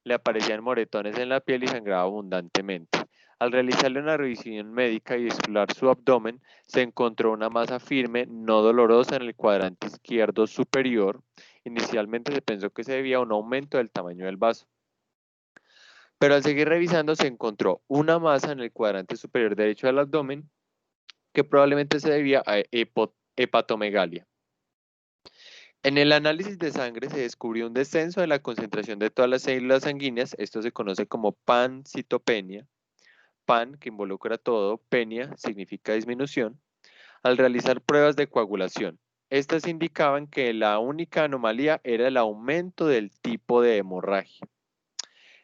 Le aparecían moretones en la piel y sangraba abundantemente. Al realizarle una revisión médica y explorar su abdomen, se encontró una masa firme, no dolorosa en el cuadrante izquierdo superior. Inicialmente se pensó que se debía a un aumento del tamaño del vaso. Pero al seguir revisando se encontró una masa en el cuadrante superior derecho del abdomen que probablemente se debía a hepatomegalia. En el análisis de sangre se descubrió un descenso de la concentración de todas las células sanguíneas. Esto se conoce como pancitopenia. Pan, que involucra todo, penia significa disminución. Al realizar pruebas de coagulación, estas indicaban que la única anomalía era el aumento del tipo de hemorragia.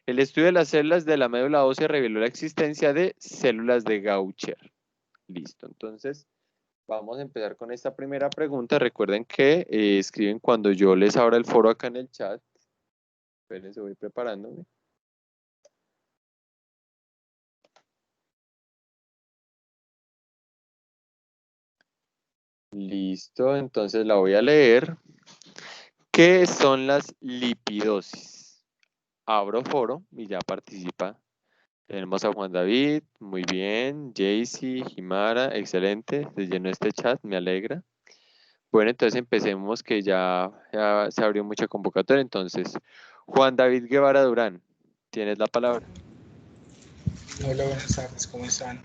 El estudio de las células de la médula ósea reveló la existencia de células de Gaucher. Listo, entonces vamos a empezar con esta primera pregunta. Recuerden que escriben cuando yo les abra el foro acá en el chat. Espérense, voy preparándome. Listo, entonces la voy a leer. ¿Qué son las lipidosis? Abro foro y ya participa. Tenemos a Juan David, muy bien, Jaycee, Jimara, excelente, se llenó este chat, me alegra. Bueno, entonces empecemos que ya se abrió mucha convocatoria. Entonces, Juan David Guevara Durán, tienes la palabra. Hola, buenas tardes, ¿cómo están?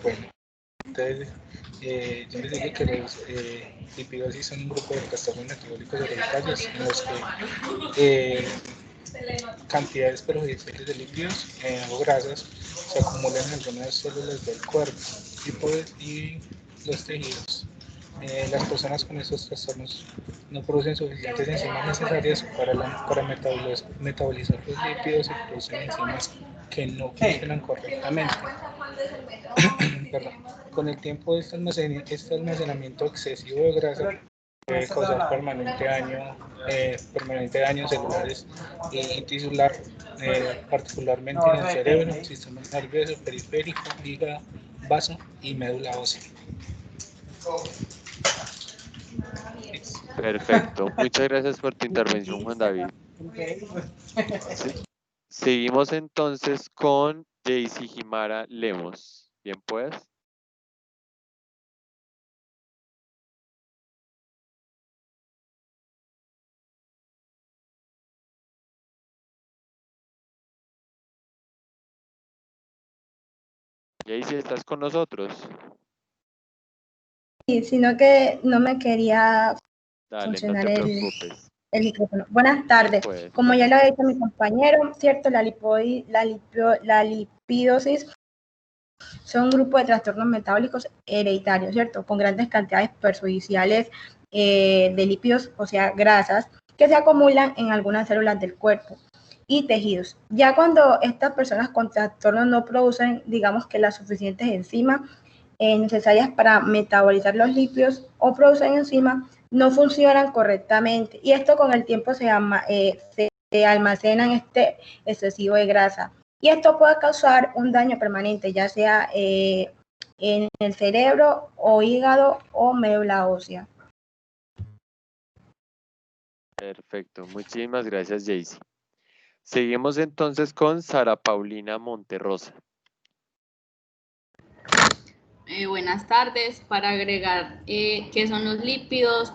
Bueno, Entonces, yo les digo que los lipidosis son un grupo de trastornos metabólicos hereditarios en los que cantidades perjudiciales de lípidos o grasas se acumulan en algunas células del cuerpo y los tejidos. Las personas con estos trastornos no producen suficientes enzimas necesarias para metabolizar los lípidos y producen enzimas que no funcionan correctamente. Perdón. Con el tiempo, este almacenamiento excesivo de grasa puede causar permanente daño celulares y tisular, particularmente en el cerebro, sistema nervioso periférico, hígado, vaso y médula ósea. Perfecto. Muchas gracias por tu intervención, Juan David. Seguimos entonces con Jaycee Jimara Lemos. Bien, pues. Jaycee, ¿estás con nosotros? Sí, sino que no me quería Dale, funcionar no te preocupes. el micrófono. Buenas tardes. Pues, Como ya lo ha dicho mi compañero, ¿cierto? La lipidosis son un grupo de trastornos metabólicos hereditarios, ¿cierto? Con grandes cantidades perjudiciales de lípidos, o sea, grasas, que se acumulan en algunas células del cuerpo y tejidos. Ya cuando estas personas con trastornos no producen, digamos que las suficientes enzimas necesarias para metabolizar los lípidos o producen enzimas, no funcionan correctamente y esto con el tiempo se almacena en este excesivo de grasa y esto puede causar un daño permanente, ya sea en el cerebro o hígado o médula ósea. Perfecto, muchísimas gracias, Jaycee. Seguimos entonces con Sara Paulina Monterrosa. Buenas tardes. Para agregar qué son los lípidos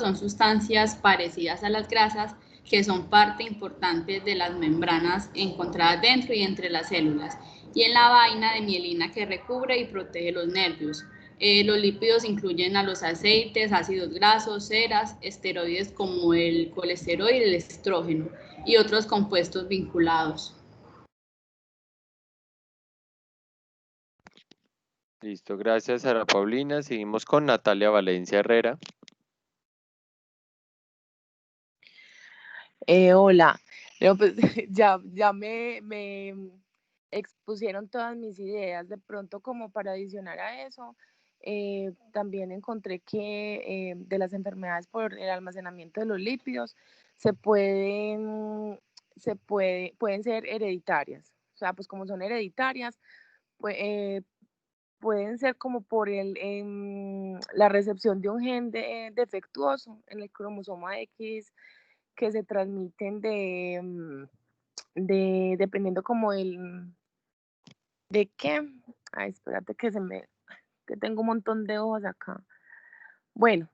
son sustancias parecidas a las grasas que son parte importante de las membranas encontradas dentro y entre las células y en la vaina de mielina que recubre y protege los nervios. Los lípidos incluyen a los aceites, ácidos grasos, ceras, esteroides como el colesterol y el estrógeno y otros compuestos vinculados. Listo, gracias Sara Paulina. Seguimos con Natalia Valencia Herrera. Hola, no, pues, ya me expusieron todas mis ideas. De pronto, como para adicionar a eso, también encontré que de las enfermedades por el almacenamiento de los lípidos pueden ser hereditarias. O sea, pues como son hereditarias, pues, pueden ser como por la recepción de un gen defectuoso en el cromosoma X que se transmiten dependiendo como ¿de qué? Ay, espérate que tengo un montón de hojas acá. Bueno,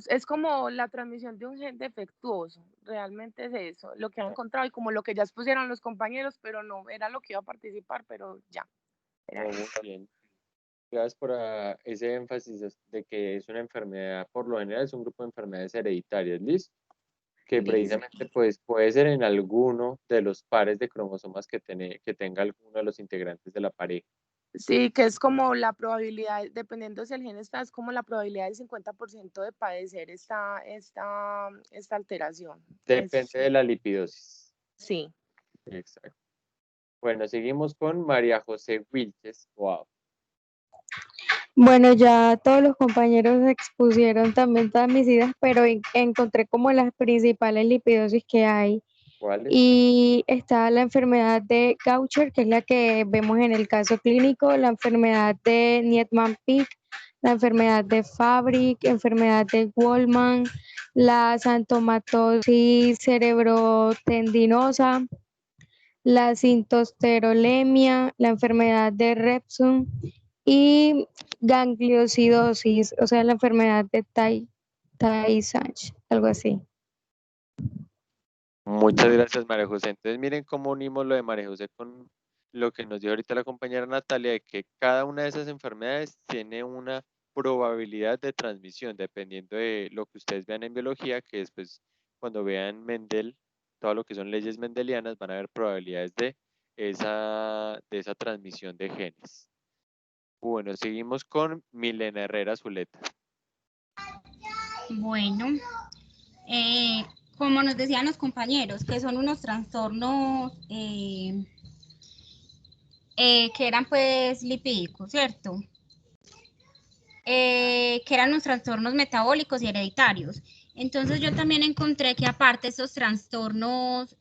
es como la transmisión de un gen defectuoso, realmente es eso, lo que han encontrado y como lo que ya expusieron los compañeros, pero no era lo que iba a participar, pero ya. Muy bien. Gracias por ese énfasis de que es una enfermedad, por lo general es un grupo de enfermedades hereditarias, ¿listo? Que precisamente pues, puede ser en alguno de los pares de cromosomas que tenga alguno de los integrantes de la pareja. Sí, que es como la probabilidad, dependiendo si el gen está, es como la probabilidad del 50% de padecer esta alteración. Depende de la lipidosis. Sí. Exacto. Bueno, seguimos con María José Wilches. Wow. Bueno, ya todos los compañeros expusieron también todas mis ideas, pero encontré como las principales lipidosis que hay. ¿Cuáles? Y está la enfermedad de Gaucher, que es la que vemos en el caso clínico, la enfermedad de Niemann-Pick, la enfermedad de Fabry, enfermedad de Wolman, la xantomatosis cerebrotendinosa, la sintosterolemia, la enfermedad de Repson y gangliosidosis, o sea, la enfermedad de Tay-Sachs, algo así. Muchas gracias, María José. Entonces, miren cómo unimos lo de María José con lo que nos dio ahorita la compañera Natalia, de que cada una de esas enfermedades tiene una probabilidad de transmisión, dependiendo de lo que ustedes vean en biología, que después cuando vean Mendel, todo lo que son leyes mendelianas, van a haber probabilidades de esa transmisión de genes. Bueno, seguimos con Milena Herrera Zuleta. Bueno, como nos decían los compañeros, que son unos trastornos que eran pues lipídicos, ¿cierto? Que eran los trastornos metabólicos y hereditarios. Entonces yo también encontré que aparte estos trastornos,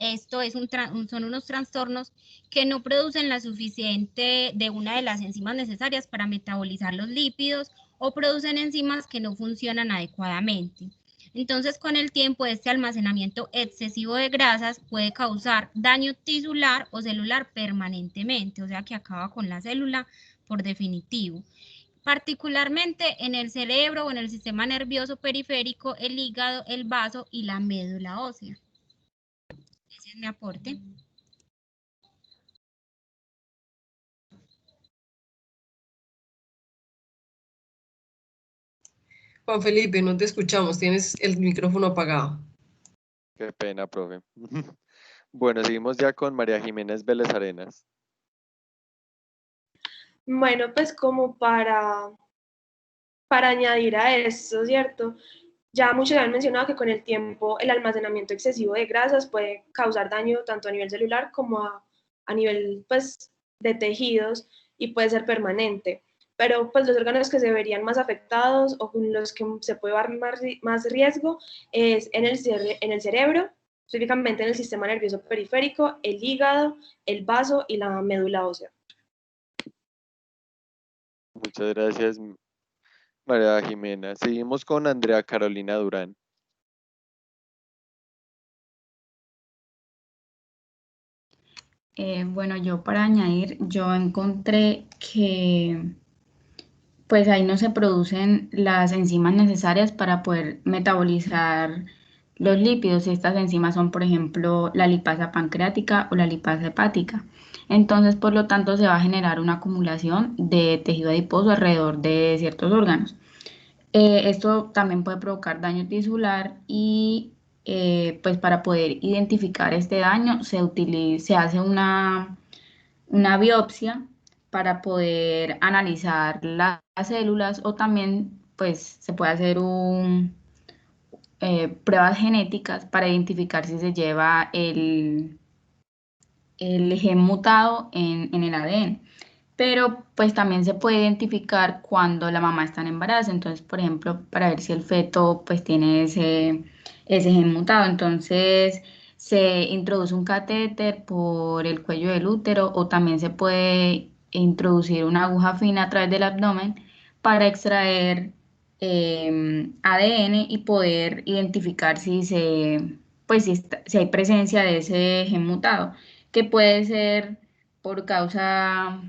son unos trastornos que no producen la suficiente de una de las enzimas necesarias para metabolizar los lípidos o producen enzimas que no funcionan adecuadamente. Entonces, con el tiempo, este almacenamiento excesivo de grasas puede causar daño tisular o celular permanentemente, o sea que acaba con la célula por definitivo. Particularmente en el cerebro o en el sistema nervioso periférico, el hígado, el vaso y la médula ósea. Ese es mi aporte. Juan Felipe, no te escuchamos, tienes el micrófono apagado. Qué pena, profe. Bueno, seguimos ya con María Jiménez Vélez Arenas. Bueno, pues como para añadir a esto, ¿cierto? Ya muchos han mencionado que con el tiempo el almacenamiento excesivo de grasas puede causar daño tanto a nivel celular como a nivel pues, de tejidos y puede ser permanente. Pero pues los órganos que se verían más afectados o con los que se puede dar más riesgo es en el cerebro, específicamente en el sistema nervioso periférico, el hígado, el vaso y la médula ósea. Muchas gracias, María Jimena. Seguimos con Andrea Carolina Durán. Bueno, yo para añadir, yo encontré que pues ahí no se producen las enzimas necesarias para poder metabolizar los lípidos. Estas enzimas son, por ejemplo, la lipasa pancreática o la lipasa hepática. Entonces, por lo tanto, se va a generar una acumulación de tejido adiposo alrededor de ciertos órganos. Esto también puede provocar daño tisular y pues para poder identificar este daño se hace una biopsia para poder analizar las células o también pues se puede hacer pruebas genéticas para identificar si se lleva el gen mutado en el ADN. Pero pues también se puede identificar cuando la mamá está en embarazo, entonces por ejemplo para ver si el feto pues tiene ese gen mutado, entonces se introduce un catéter por el cuello del útero o también se puede introducir una aguja fina a través del abdomen para extraer ADN y poder identificar si hay presencia de ese gen mutado, que puede ser por causa,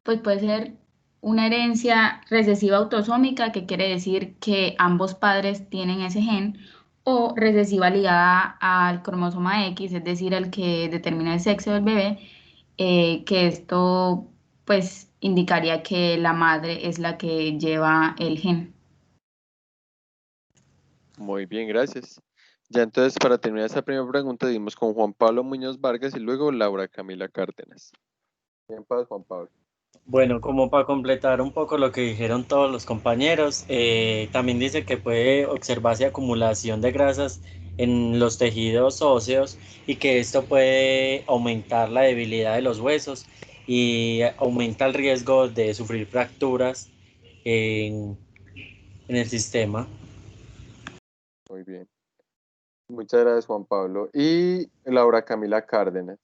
pues puede ser una herencia recesiva autosómica, que quiere decir que ambos padres tienen ese gen, o recesiva ligada al cromosoma X, es decir, el que determina el sexo del bebé, que esto pues indicaría que la madre es la que lleva el gen. Muy bien, gracias. Ya entonces, para terminar esta primera pregunta, dimos con Juan Pablo Muñoz Vargas y luego Laura Camila Cárdenas. Bien, paz, Juan Pablo. Bueno, como para completar un poco lo que dijeron todos los compañeros, también dice que puede observarse acumulación de grasas en los tejidos óseos y que esto puede aumentar la debilidad de los huesos y aumenta el riesgo de sufrir fracturas en el sistema. Muy bien. Muchas gracias, Juan Pablo. Y Laura Camila Cárdenas.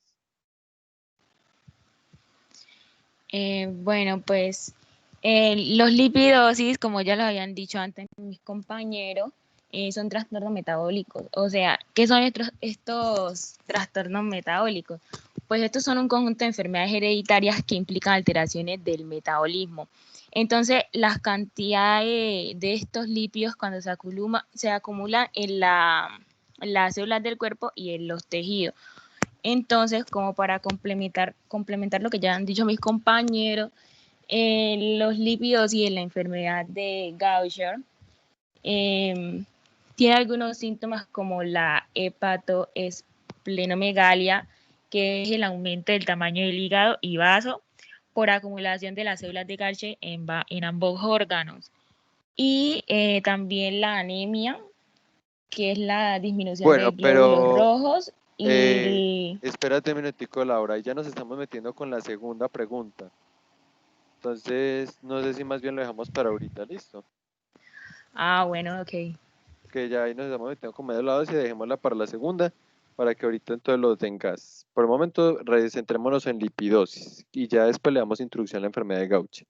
Bueno, pues los lipidosis, como ya lo habían dicho antes mis compañeros, son trastornos metabólicos. O sea, ¿qué son estos trastornos metabólicos? Pues estos son un conjunto de enfermedades hereditarias que implican alteraciones del metabolismo. Entonces, las cantidades de estos lípidos cuando se acumulan en las células del cuerpo y en los tejidos. Entonces, como para complementar lo que ya han dicho mis compañeros, los lípidos y la enfermedad de Gaucher tiene algunos síntomas como la hepatoesplenomegalia, que es el aumento del tamaño del hígado y vaso por acumulación de las células de Gaucher en ambos órganos. Y también la anemia, que es la disminución Bueno, de glóbulos pero rojos. Y espérate un minutico, Laura, y ya nos estamos metiendo con la segunda pregunta. Entonces, no sé si más bien lo dejamos para ahorita, ¿listo? bueno, ok. Que ya ahí nos estamos metiendo con medio lado y dejémosla para la segunda, para que ahorita entonces lo tengas. Por el momento, centrémonos en lipidosis y ya después le damos introducción a la enfermedad de Gaucher.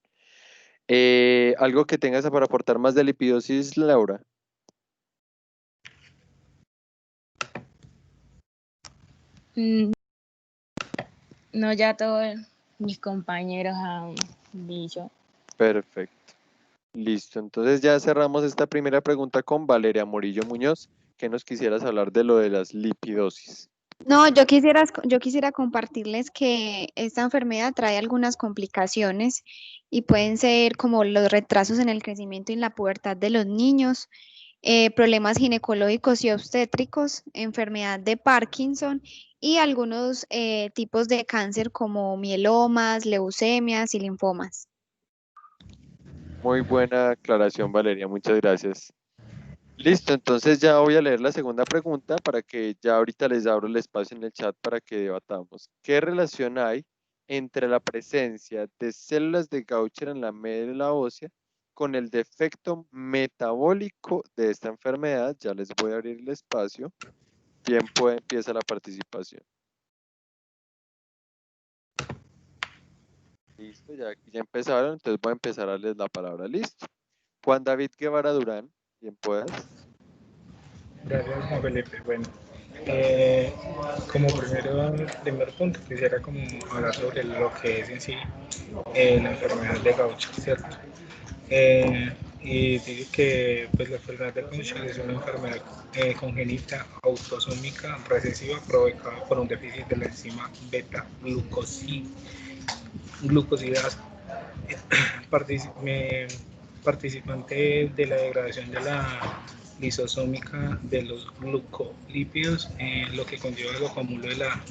¿Algo que tengas para aportar más de lipidosis, Laura? No, ya todos mis compañeros han dicho. Perfecto. Listo. Entonces ya cerramos esta primera pregunta con Valeria Morillo Muñoz, que nos quisieras hablar de lo de las lipidosis. No, yo quisiera compartirles que esta enfermedad trae algunas complicaciones y pueden ser como los retrasos en el crecimiento y en la pubertad de los niños, problemas ginecológicos y obstétricos, enfermedad de Parkinson y algunos tipos de cáncer como mielomas, leucemias y linfomas. Muy buena aclaración, Valeria. Muchas gracias. Listo, entonces ya voy a leer la segunda pregunta para que ya ahorita les abro el espacio en el chat para que debatamos. ¿Qué relación hay entre la presencia de células de Gaucher en la médula ósea con el defecto metabólico de esta enfermedad? Ya les voy a abrir el espacio. Tiempo, empieza la participación. Listo, ya empezaron, entonces voy a empezar a darles la palabra. Listo. Juan David Guevara Durán, bien puedas. Gracias, Juan Felipe. Bueno, como primer punto, quisiera como hablar sobre lo que es en sí la enfermedad de Gaucher, ¿cierto? Y digo que pues, la enfermedad de Gaucher es una enfermedad congénita autosómica recesiva provocada por un déficit de la enzima beta-glucosidasa, participante de la degradación de la lisosómica de los glucolípidos, lo que conlleva el acúmulo de la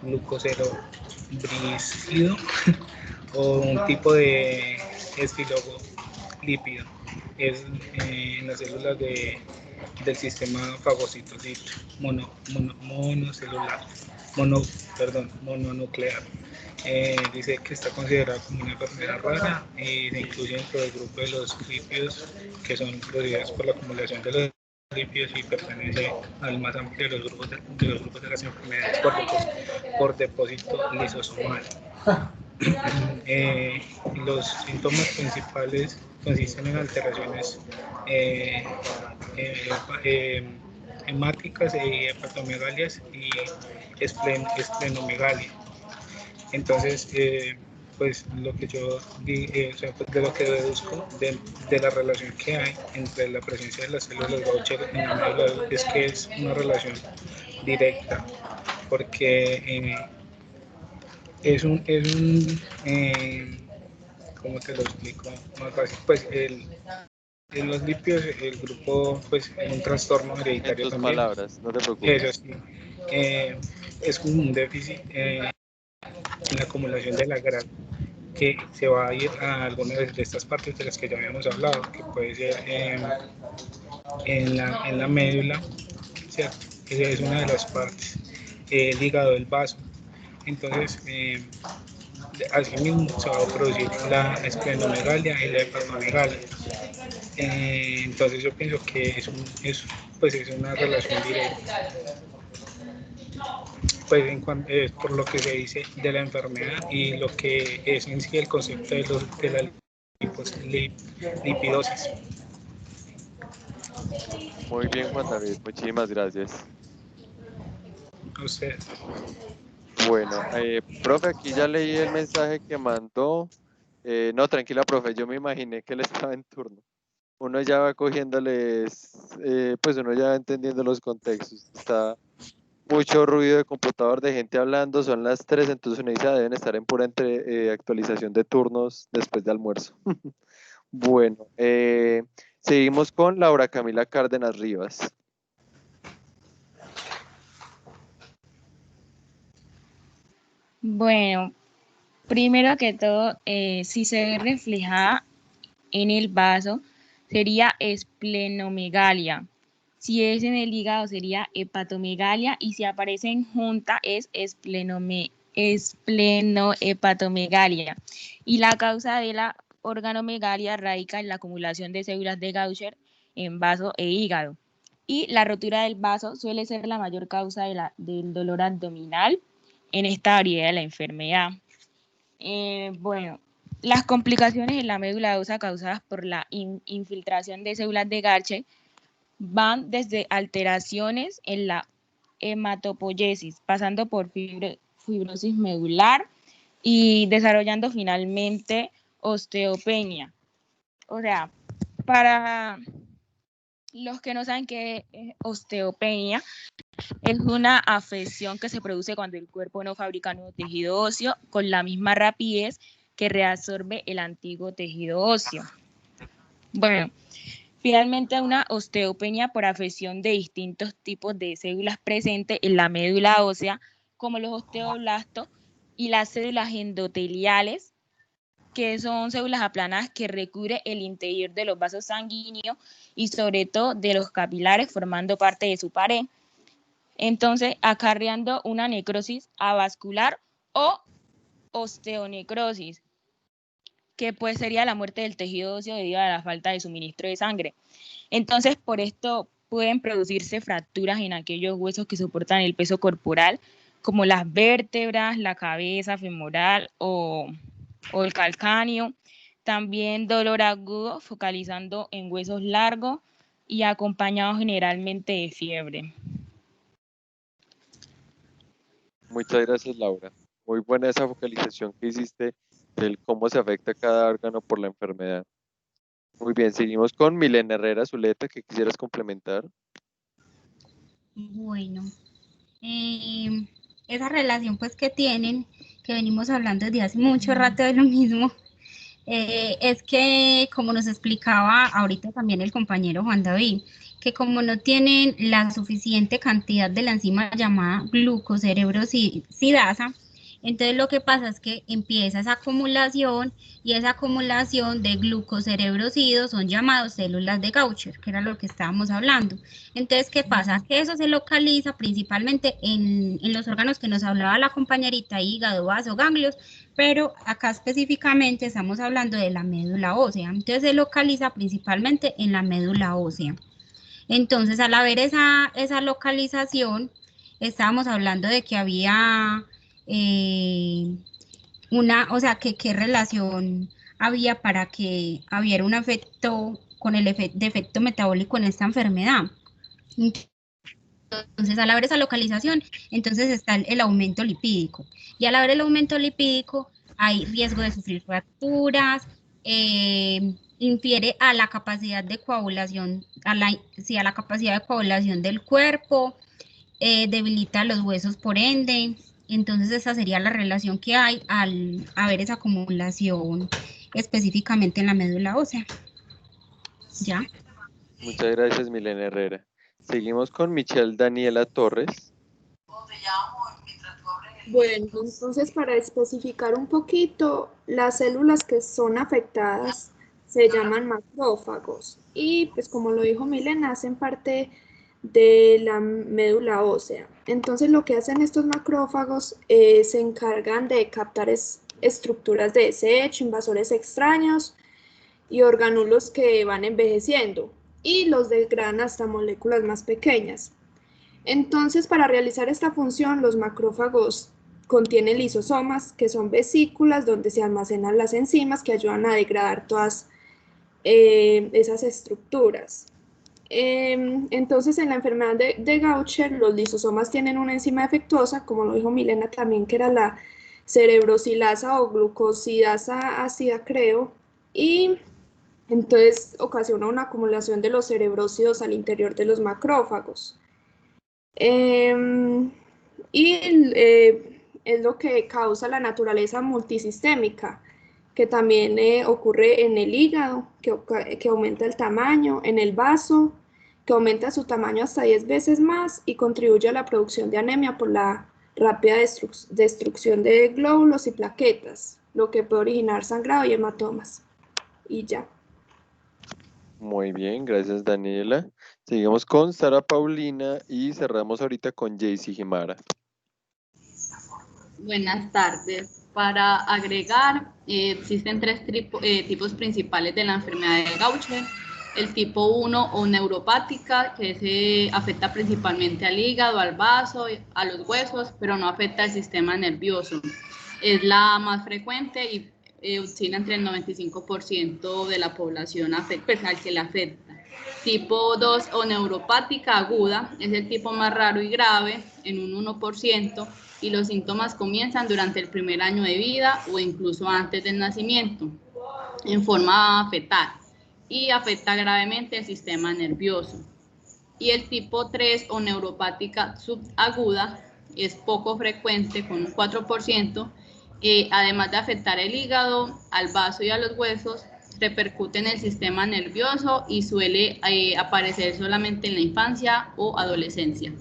glucocerobricido o un tipo de esfilolípido en las células del sistema fagocitosito mononuclear. Dice que está considerada como una enfermedad rara y se incluye dentro del grupo de los lípidos que son producidos por la acumulación de los lípidos y pertenece al más amplio de los grupos de las enfermedades por depósito lisosomal. Los síntomas principales consisten en alteraciones hemáticas, hepatomegalias y esplenomegalia. Entonces, pues lo que yo pues, de lo que deduzco de la relación que hay entre la presencia de las células Gaucher en la médula es que es una relación directa, porque es un ¿cómo te lo explico? Más fácil, pues en los lípidos el grupo pues es un trastorno hereditario en tus también. Palabras, no te preocupes. Eso sí, es como un déficit en la acumulación de la grasa que se va a ir a algunas de estas partes de las que ya habíamos hablado, que puede ser en la médula, ¿cierto? Esa es una de las partes, el hígado del vaso. Entonces, así mismo se va a producir la esplenomegalia y la hepatomegalia. Entonces yo pienso que pues es una relación directa. Pues por lo que se dice de la enfermedad y lo que es en sí el concepto de la lipidosis. Muy bien, Juan David, muchísimas gracias. A usted. Bueno, profe, aquí ya leí el mensaje que mandó. No, tranquila, profe, yo me imaginé que él estaba en turno. Uno ya va cogiéndoles, pues uno ya va entendiendo los contextos. Mucho ruido de computador, de gente hablando, son las 3, entonces uno dice, deben estar en pura actualización de turnos después de almuerzo. Bueno, seguimos con Laura Camila Cárdenas Rivas. Bueno, primero que todo, si se ve reflejada en el vaso, sería esplenomegalia. Si es en el hígado, sería hepatomegalia. Y si aparecen juntas, es esplenohepatomegalia. Y la causa de la organomegalia radica en la acumulación de células de Gaucher en vaso e hígado. Y la rotura del vaso suele ser la mayor causa del dolor abdominal en esta variedad de la enfermedad. Bueno, las complicaciones en la médula ósea causadas por la infiltración de células de Gaucher van desde alteraciones en la hematopoiesis, pasando por fibrosis medular y desarrollando finalmente osteopenia. O sea, para los que no saben qué es osteopenia, es una afección que se produce cuando el cuerpo no fabrica nuevo tejido óseo con la misma rapidez que reabsorbe el antiguo tejido óseo. Bueno, finalmente una osteopenia por afección de distintos tipos de células presentes en la médula ósea, como los osteoblastos y las células endoteliales, que son células aplanadas que recubre el interior de los vasos sanguíneos y sobre todo de los capilares formando parte de su pared. Entonces, acarreando una necrosis avascular o osteonecrosis, que pues sería la muerte del tejido óseo debido a la falta de suministro de sangre. Entonces, por esto pueden producirse fracturas en aquellos huesos que soportan el peso corporal, como las vértebras, la cabeza femoral o el calcáneo. También dolor agudo, focalizando en huesos largos y acompañado generalmente de fiebre. Muchas gracias, Laura. Muy buena esa focalización que hiciste del cómo se afecta cada órgano por la enfermedad. Muy bien, seguimos con Milena Herrera Zuleta, que quisieras complementar. Bueno, esa relación pues que tienen, que venimos hablando desde hace mucho rato de lo mismo, es que como nos explicaba ahorita también el compañero Juan David, que como no tienen la suficiente cantidad de la enzima llamada glucocerebrosidasa, entonces lo que pasa es que empieza esa acumulación y esa acumulación de glucocerebrocidos son llamados células de Gaucher, que era lo que estábamos hablando. Entonces, ¿qué pasa? Que eso se localiza principalmente en los órganos que nos hablaba la compañerita, hígado, vaso, ganglios, pero acá específicamente estamos hablando de la médula ósea. Entonces, se localiza principalmente en la médula ósea. Entonces, al haber esa localización, estábamos hablando de que había o sea, que qué relación había para que hubiera un efecto con el defecto metabólico en esta enfermedad. Entonces, al haber esa localización, entonces está el aumento lipídico. Y al haber el aumento lipídico, hay riesgo de sufrir fracturas, infiere a la capacidad de coagulación, a la capacidad de coagulación del cuerpo, debilita los huesos por ende. Entonces, esa sería la relación que hay al haber esa acumulación específicamente en la médula ósea. ¿Ya? Muchas gracias, Milena Herrera. Seguimos con Michelle Daniela Torres. Bueno, entonces para especificar un poquito, las células que son afectadas se llaman macrófagos y pues como lo dijo Milena, hacen parte de la médula ósea. Entonces lo que hacen estos macrófagos se encargan de captar estructuras de desecho, invasores extraños y orgánulos que van envejeciendo y los degradan hasta moléculas más pequeñas. Entonces, para realizar esta función, los macrófagos contienen lisosomas, que son vesículas donde se almacenan las enzimas que ayudan a degradar todas esas estructuras. Entonces, en la enfermedad de Gaucher, los lisosomas tienen una enzima defectuosa, como lo dijo Milena también, que era la cerebrosilasa o glucosidasa ácida, creo, y entonces ocasiona una acumulación de los cerebrócidos al interior de los macrófagos. Y es lo que causa la naturaleza multisistémica, que también ocurre en el hígado, que aumenta el tamaño, en el vaso, que aumenta su tamaño hasta 10 veces más y contribuye a la producción de anemia por la rápida destrucción de glóbulos y plaquetas, lo que puede originar sangrado y hematomas. Y ya. Muy bien, gracias Daniela. Seguimos con Sara Paulina y cerramos ahorita con Jaycee Jimara. Buenas tardes. Para agregar, existen tres tipos principales de la enfermedad de Gaucher. El tipo 1 o neuropática, que se afecta principalmente al hígado, al vaso, a los huesos, pero no afecta al sistema nervioso. Es la más frecuente y oscila entre el 95% de la población al que le afecta. Tipo 2 o neuropática aguda es el tipo más raro y grave, en un 1%, y los síntomas comienzan durante el primer año de vida o incluso antes del nacimiento, en forma fetal, y afecta gravemente el sistema nervioso. Y el tipo 3 o neuropática subaguda es poco frecuente, con un 4%, además de afectar el hígado, al vaso y a los huesos, repercute en el sistema nervioso y suele aparecer solamente en la infancia o adolescencia.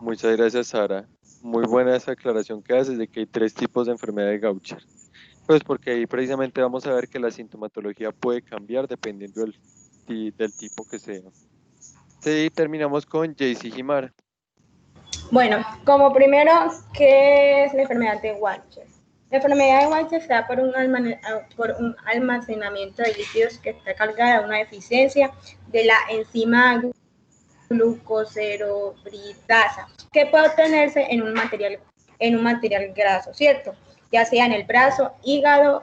Muchas gracias, Sara. Muy buena esa aclaración que haces de que hay tres tipos de enfermedad de Gaucher. Pues porque ahí precisamente vamos a ver que la sintomatología puede cambiar dependiendo del tipo que sea. Sí, terminamos con Jaycee Jimara. Bueno, como primero, ¿qué es la enfermedad de Gaucher? La enfermedad de Gaucher se da por un almacenamiento de lípidos que está cargada de una deficiencia de la enzima glucocerebritasa, que puede obtenerse en un material graso, ¿cierto? Ya sea en el brazo, hígado,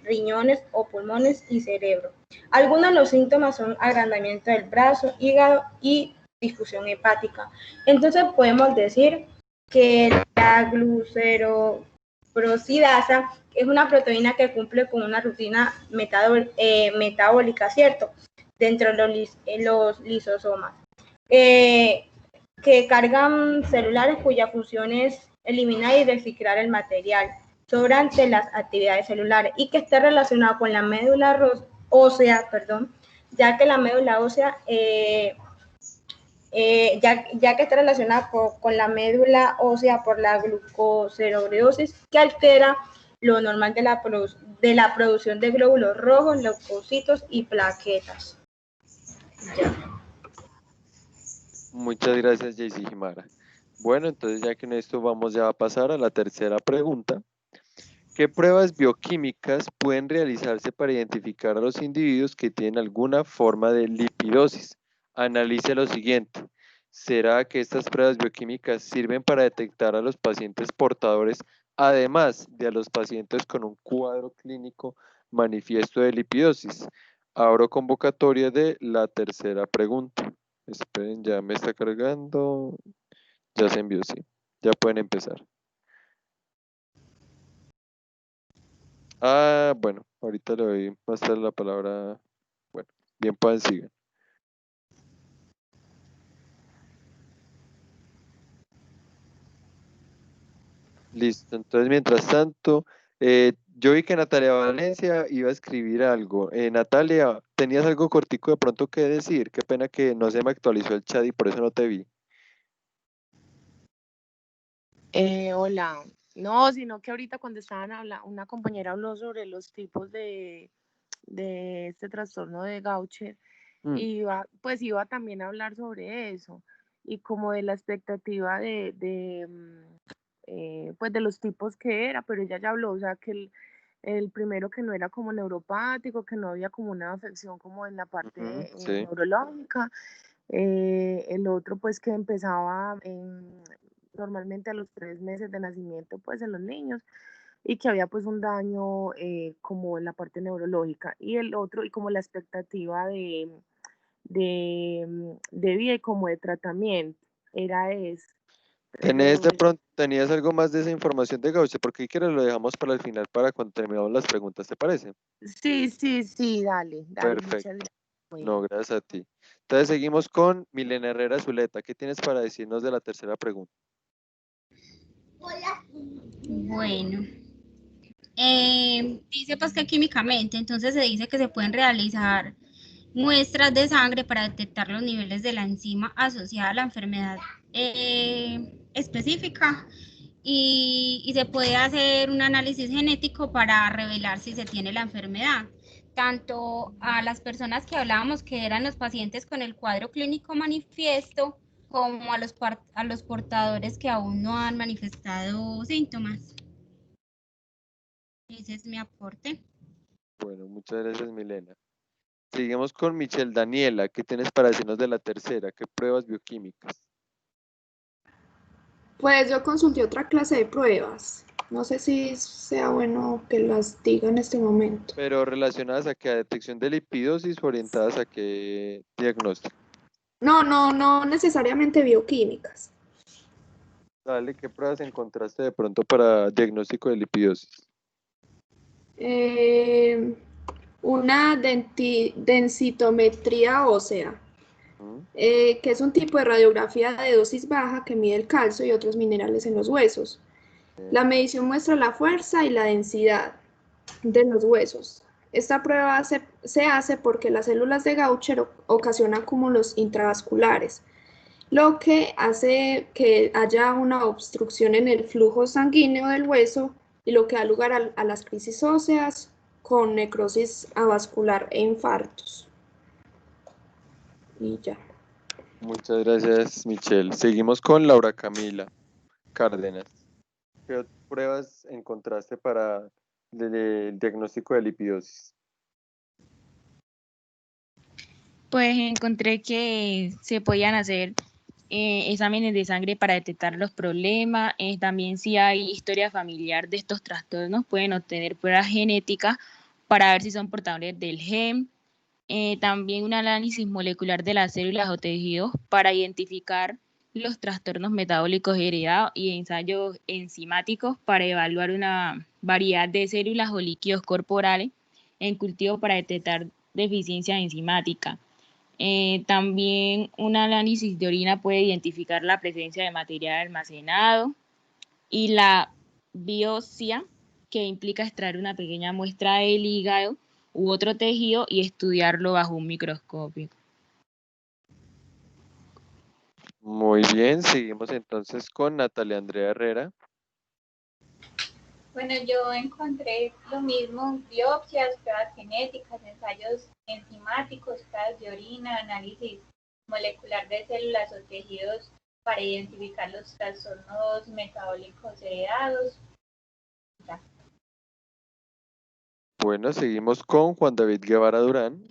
riñones o pulmones y cerebro. Algunos de los síntomas son agrandamiento del brazo, hígado y disfunción hepática. Entonces podemos decir que la gluceroprosidasa es una proteína que cumple con una rutina metabólica, ¿cierto? Dentro de los lisosomas. Que cargan celulares cuya función es eliminar y reciclar el material sobrante de las actividades celulares y que está relacionado con la médula ósea, ya que la médula ósea ya que está relacionada con la médula ósea por la glucocerebrosis, que altera lo normal de la producción de glóbulos rojos, leucocitos y plaquetas. Ya. Muchas gracias, Jaycee Jimara. Bueno, entonces ya que en esto vamos ya a pasar a la tercera pregunta. ¿Qué pruebas bioquímicas pueden realizarse para identificar a los individuos que tienen alguna forma de lipidosis? Analice lo siguiente. ¿Será que estas pruebas bioquímicas sirven para detectar a los pacientes portadores, además de a los pacientes con un cuadro clínico manifiesto de lipidosis? Abro convocatoria de la tercera pregunta. Esperen, ya me está cargando. Ya se envió, sí. Ya pueden empezar. Bueno, ahorita le doy más tarde la palabra. Bueno, bien pueden sigan. Listo, entonces mientras tanto, yo vi que Natalia Valencia iba a escribir algo. Natalia, ¿tenías algo cortico de pronto que decir? Qué pena que no se me actualizó el chat y por eso no te vi. Hola. No, sino que ahorita cuando estaban hablando, una compañera habló sobre los tipos de este trastorno de Gaucher, iba también a hablar sobre eso y como de la expectativa pues de los tipos que era, pero ella ya habló, o sea, que el primero que no era como neuropático, que no había como una afección como en la parte Sí. neurológica, el otro pues que empezaba normalmente a los 3 meses de nacimiento pues en los niños y que había pues un daño como en la parte neurológica y el otro y como la expectativa de vida y como de tratamiento era eso. ¿Tenías algo más de esa información de Gaucher? Porque si quieres lo dejamos para el final para cuando terminamos las preguntas, ¿te parece? Sí, dale. Perfecto. No, gracias a ti. Entonces seguimos con Milena Herrera Zuleta. ¿Qué tienes para decirnos de la tercera pregunta? Bueno, dice pues que químicamente, entonces se dice que se pueden realizar muestras de sangre para detectar los niveles de la enzima asociada a la enfermedad específica y se puede hacer un análisis genético para revelar si se tiene la enfermedad. Tanto a las personas que hablábamos que eran los pacientes con el cuadro clínico manifiesto, como a los portadores que aún no han manifestado síntomas. Ese es mi aporte. Bueno, muchas gracias, Milena. Seguimos con Michelle Daniela. ¿Qué tienes para decirnos de la tercera? ¿Qué pruebas bioquímicas? Pues yo consulté otra clase de pruebas. No sé si sea bueno que las diga en este momento. Pero relacionadas a qué, a detección de lipidosis, orientadas a qué diagnóstico. No necesariamente bioquímicas. Dale, ¿qué pruebas encontraste de pronto para diagnóstico de lipidosis? Una densitometría ósea, que es un tipo de radiografía de dosis baja que mide el calcio y otros minerales en los huesos. La medición muestra la fuerza y la densidad de los huesos. Esta prueba se hace porque las células de Gaucher ocasionan cúmulos intravasculares, lo que hace que haya una obstrucción en el flujo sanguíneo del hueso y lo que da lugar a las crisis óseas con necrosis avascular e infartos. Y ya. Muchas gracias, Michelle. Seguimos con Laura Camila Cárdenas. ¿Qué pruebas encontraste para el diagnóstico de lipidosis? Pues encontré que se podían hacer exámenes de sangre para detectar los problemas. También si hay historia familiar de estos trastornos, pueden obtener pruebas genéticas para ver si son portadores del gen. También un análisis molecular de las células o tejidos para identificar los trastornos metabólicos heredados y ensayos enzimáticos para evaluar una variedad de células o líquidos corporales en cultivo para detectar deficiencia enzimática. También un análisis de orina puede identificar la presencia de material almacenado y la biopsia, que implica extraer una pequeña muestra del hígado u otro tejido y estudiarlo bajo un microscopio. Muy bien, seguimos entonces con Natalia Andrea Herrera. Bueno, yo encontré lo mismo, biopsias, pruebas genéticas, ensayos enzimáticos, pruebas de orina, análisis molecular de células o tejidos para identificar los trastornos metabólicos heredados. Ya. Bueno, seguimos con Juan David Guevara Durán.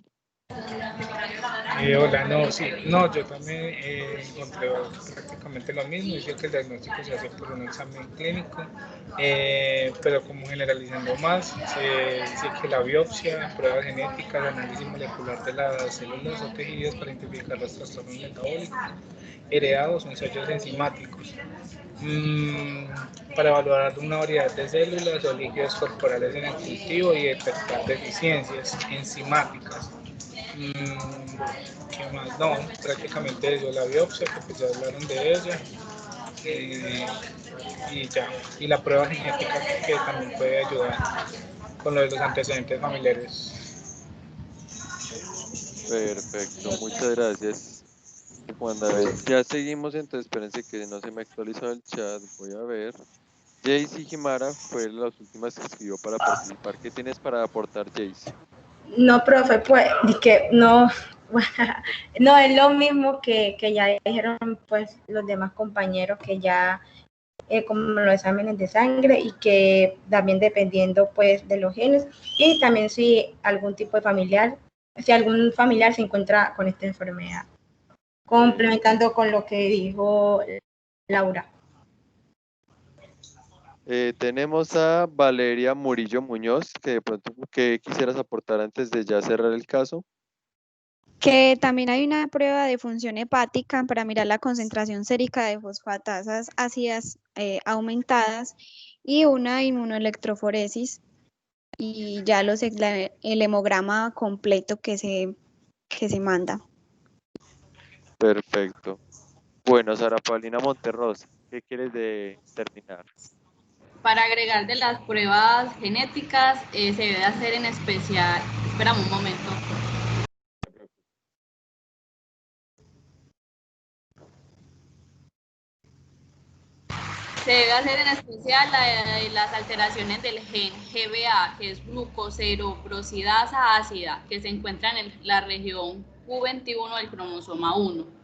Hola, no, yo también encontré prácticamente lo mismo, es que el diagnóstico se hace por un examen clínico, pero como generalizando más, se dice que la biopsia, pruebas genéticas, análisis molecular de las células o tejidos para identificar los trastornos metabólicos heredados o ensayos enzimáticos, para evaluar una variedad de células o líquidos corporales en el cultivo y detectar deficiencias enzimáticas. ¿Qué más? No, prácticamente eso, la biopsia, que pues ya hablaron de ella, y ya, y la prueba genética que también puede ayudar con lo de los antecedentes familiares. Perfecto, muchas gracias, Juan David. Ya seguimos, entonces espérense que no se me ha actualizado el chat, voy a ver. Jaycee Jimara fue las últimas que escribió para participar. ¿Qué tienes para aportar, Jaycee? No, profe, pues, que no, no es lo mismo que ya dijeron pues los demás compañeros, que ya como los exámenes de sangre y que también dependiendo pues de los genes y también si algún tipo de familiar, si algún familiar se encuentra con esta enfermedad. Complementando con lo que dijo Laura. Tenemos a Valeria Murillo Muñoz, que de pronto que quisieras aportar antes de ya cerrar el caso. Que también hay una prueba de función hepática para mirar la concentración sérica de fosfatasas ácidas aumentadas y una inmunoelectroforesis y ya el hemograma completo que se que se manda. Perfecto. Bueno, Sara Paulina Monterrosa, ¿qué quieres de terminar? Para agregar de las pruebas genéticas, se debe hacer en especial, espérame un momento. Se debe hacer en especial las alteraciones del gen GBA, que es glucocerebrosidasa ácida, que se encuentra en la región Q21 del cromosoma 1.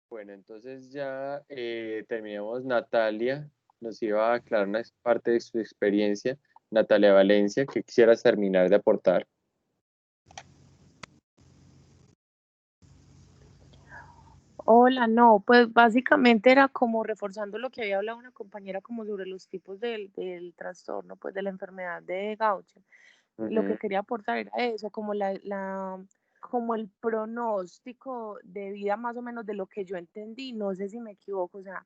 Bueno, entonces ya terminamos. Natalia nos iba a aclarar una parte de su experiencia. Natalia Valencia, ¿qué quisieras terminar de aportar? Hola, no, pues básicamente era como reforzando lo que había hablado una compañera como sobre los tipos del trastorno, pues de la enfermedad de Gaucher. Lo que quería aportar era eso, como como el pronóstico de vida más o menos de lo que yo entendí, no sé si me equivoco, o sea,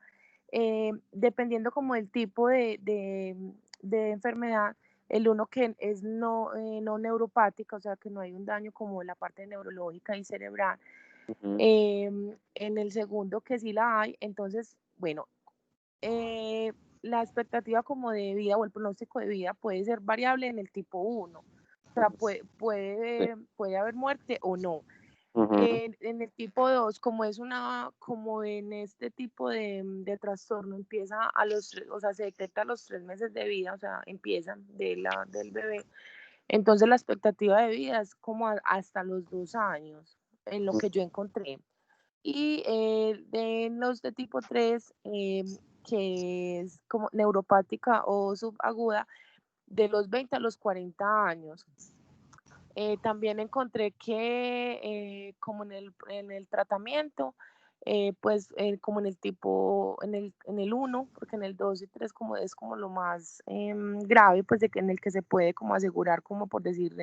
dependiendo como del tipo de enfermedad, el uno que es no neuropática, o sea, que no hay un daño como la parte neurológica y cerebral, en el segundo que sí la hay, entonces, bueno, la expectativa como de vida o el pronóstico de vida puede ser variable en el tipo 1, o sea, puede haber muerte o no. En el tipo 2, como en este tipo de trastorno empieza o sea, se detecta a los 3 meses de vida, o sea, empiezan del bebé, entonces la expectativa de vida es como hasta los 2 años, en lo que yo encontré. Y de los de tipo 3, que es como neuropática o subaguda, de los 20 a los 40 años. También encontré que como en el tratamiento, pues como en el tipo, en el 1, porque en el 2 y 3 como es como lo más grave, pues en el que se puede como asegurar, como por decir,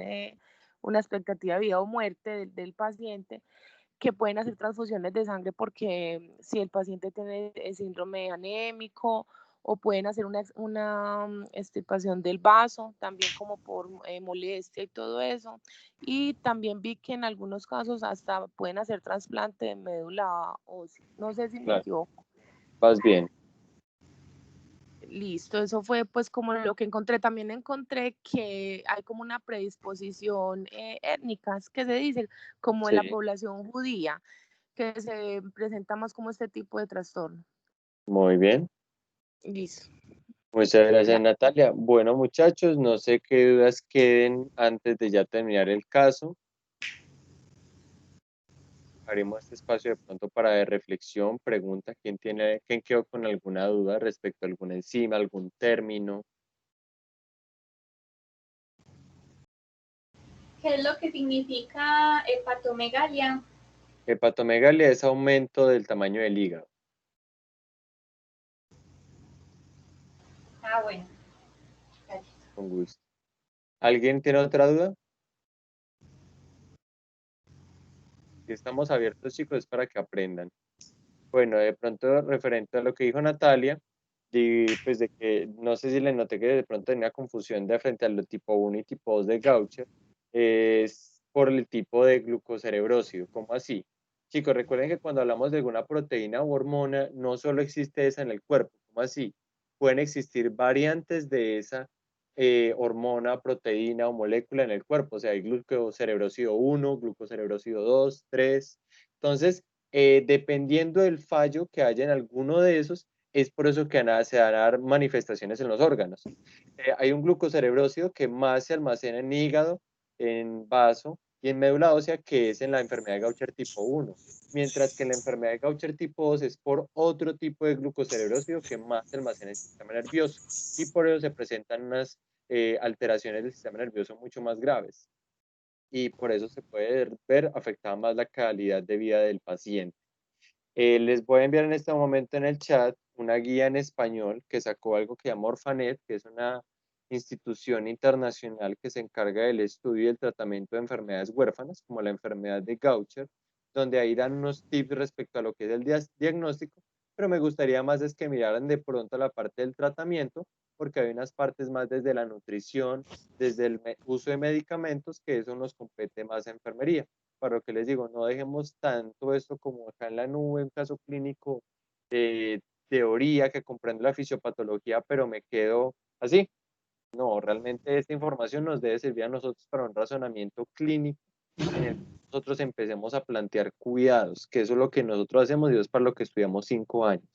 una expectativa de vida o muerte del paciente, que pueden hacer transfusiones de sangre porque si el paciente tiene el síndrome anémico, o pueden hacer una extirpación del vaso, también como por molestia y todo eso. Y también vi que en algunos casos hasta pueden hacer trasplante de médula ósea. No sé si me equivoco. Vas bien. Listo, eso fue pues como lo que encontré. También encontré que hay como una predisposición étnica, que se dice, como en la población judía, que se presenta más como este tipo de trastorno. Muy bien. Listo. Muchas gracias, Natalia. Bueno, muchachos, no sé qué dudas queden antes de ya terminar el caso. Haremos este espacio de pronto para de reflexión, pregunta, ¿quién quedó con alguna duda respecto a alguna enzima, algún término? ¿Qué es lo que significa hepatomegalia? Hepatomegalia es aumento del tamaño del hígado. Ah, bueno. Gracias. Con gusto. ¿Alguien tiene otra duda? Si estamos abiertos, chicos, es para que aprendan. Bueno, de pronto, referente a lo que dijo Natalia, pues de que no sé si le noté que de pronto tenía confusión de frente al tipo 1 y tipo 2 de Gaucher, es por el tipo de glucocerebrósido. ¿Cómo así? Chicos, recuerden que cuando hablamos de alguna proteína u hormona, no solo existe esa en el cuerpo. ¿Cómo así? Pueden existir variantes de esa hormona, proteína o molécula en el cuerpo. O sea, hay glucocerebrósido 1, glucocerebrósido 2, 3. Entonces, dependiendo del fallo que haya en alguno de esos, es por eso que se van a dar manifestaciones en los órganos. Hay un glucocerebrósido que más se almacena en hígado, en vaso y en médula ósea, que es en la enfermedad de Gaucher tipo 1, mientras que en la enfermedad de Gaucher tipo 2 es por otro tipo de glucocerebrósido que más se almacena en el sistema nervioso, y por eso se presentan unas alteraciones del sistema nervioso mucho más graves, y por eso se puede ver afectada más la calidad de vida del paciente. Les voy a enviar en este momento en el chat una guía en español que sacó algo que llama Orphanet, que es una institución internacional que se encarga del estudio y el tratamiento de enfermedades huérfanas, como la enfermedad de Gaucher, donde ahí dan unos tips respecto a lo que es el diagnóstico, pero me gustaría más es que miraran de pronto la parte del tratamiento, porque hay unas partes más desde la nutrición, desde el uso de medicamentos, que eso nos compete más a enfermería. Para lo que les digo, no dejemos tanto esto como acá en la nube, un caso clínico de teoría que comprendo la fisiopatología, pero me quedo así. No, realmente esta información nos debe servir a nosotros para un razonamiento clínico en el que nosotros empecemos a plantear cuidados, que eso es lo que nosotros hacemos y eso es para lo que estudiamos 5 años,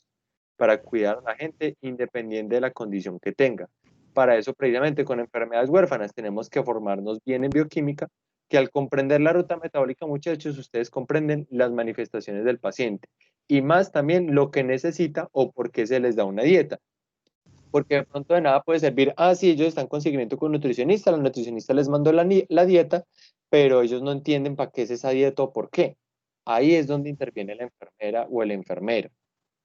para cuidar a la gente independiente de la condición que tenga. Para eso, precisamente con enfermedades huérfanas, tenemos que formarnos bien en bioquímica, que al comprender la ruta metabólica, muchachos, ustedes comprenden las manifestaciones del paciente y más también lo que necesita o por qué se les da una dieta. Porque de pronto de nada puede servir, sí, ellos están con seguimiento con nutricionista, la nutricionista les mandó la dieta, pero ellos no entienden para qué es esa dieta o por qué. Ahí es donde interviene la enfermera o el enfermero,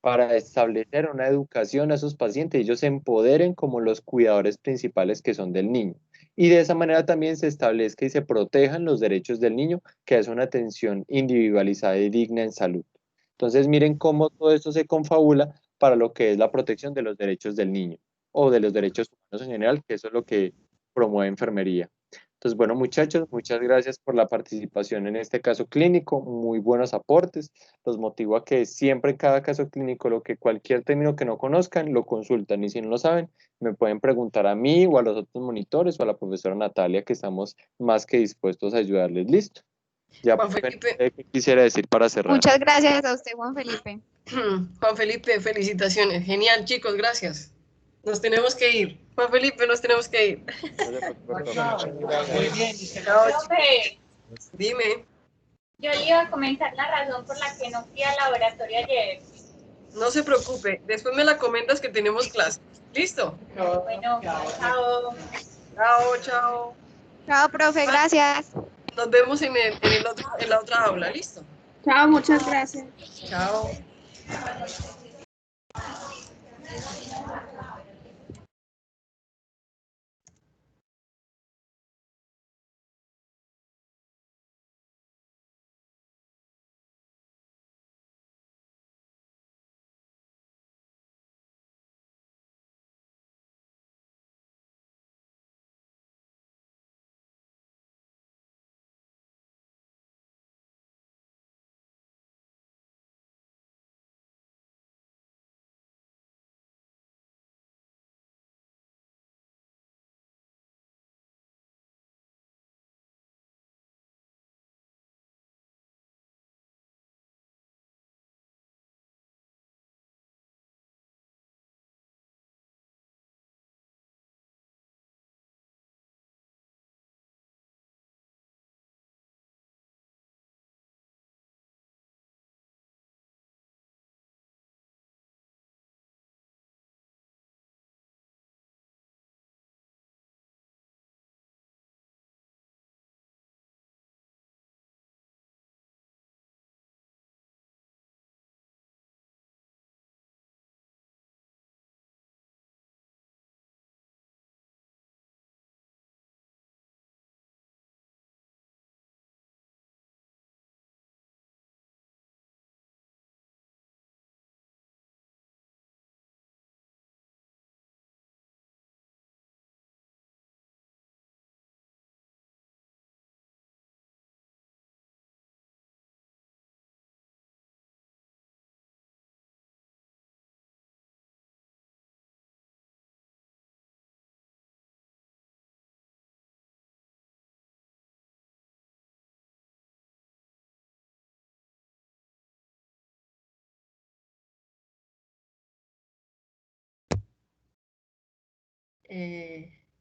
para establecer una educación a esos pacientes, ellos se empoderen como los cuidadores principales que son del niño. Y de esa manera también se establezca y se protejan los derechos del niño, que es una atención individualizada y digna en salud. Entonces, miren cómo todo esto se confabula para lo que es la protección de los derechos del niño o de los derechos humanos en general, que eso es lo que promueve enfermería. Entonces, bueno, muchachos, muchas gracias por la participación en este caso clínico, muy buenos aportes. Los motivo a que siempre en cada caso clínico, lo que cualquier término que no conozcan, lo consultan y si no lo saben, me pueden preguntar a mí o a los otros monitores o a la profesora Natalia, que estamos más que dispuestos a ayudarles. Listo. Ya, Juan Felipe. ¿qué quisiera decir para cerrar? Muchas gracias a usted, Juan Felipe. Juan Felipe, felicitaciones. Genial, chicos, gracias. Nos tenemos que ir. Juan Felipe, nos tenemos que ir. Muy bien. Profe, Dime. yo le iba a comentar la razón por la que no fui al laboratorio ayer. No se preocupe, después me la comentas que tenemos clase. ¿Listo? Bueno, chao. Chao, chao. Chao, profe, gracias. Nos vemos en la otra aula, ¿listo? Chao, muchas gracias. Chao.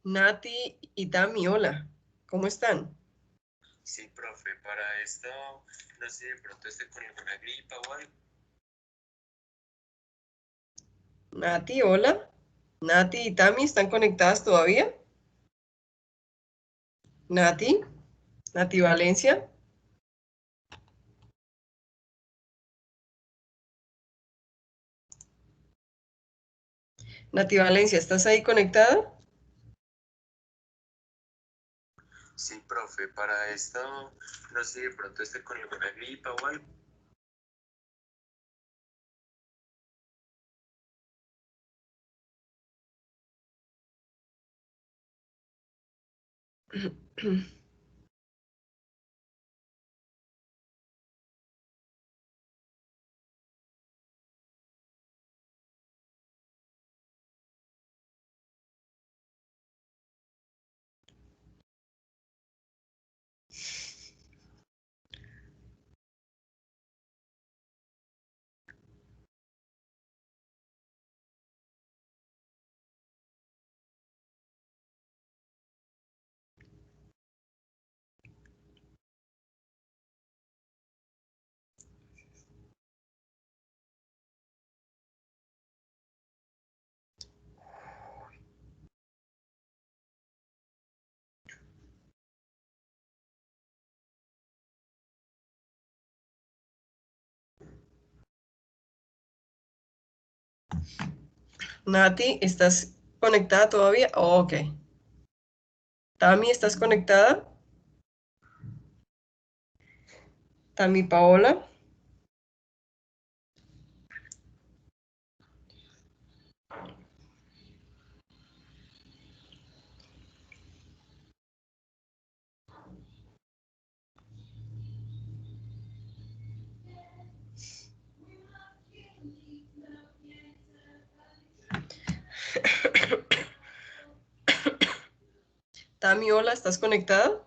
Nati y Tami, hola. ¿Cómo están? Sí, profe, para esto, no sé, de pronto esté con alguna gripa o algo. Nati, hola. Nati y Tami, ¿están conectadas todavía? Nati, Nati Valencia. Nati Valencia, ¿estás ahí conectada? Sí, profe, para esto, no sé, de pronto esté con alguna gripa o algo. Nati, ¿estás conectada todavía? Oh, ok. Tami, ¿estás conectada? Tami Paola. Tami, hola, ¿estás conectada?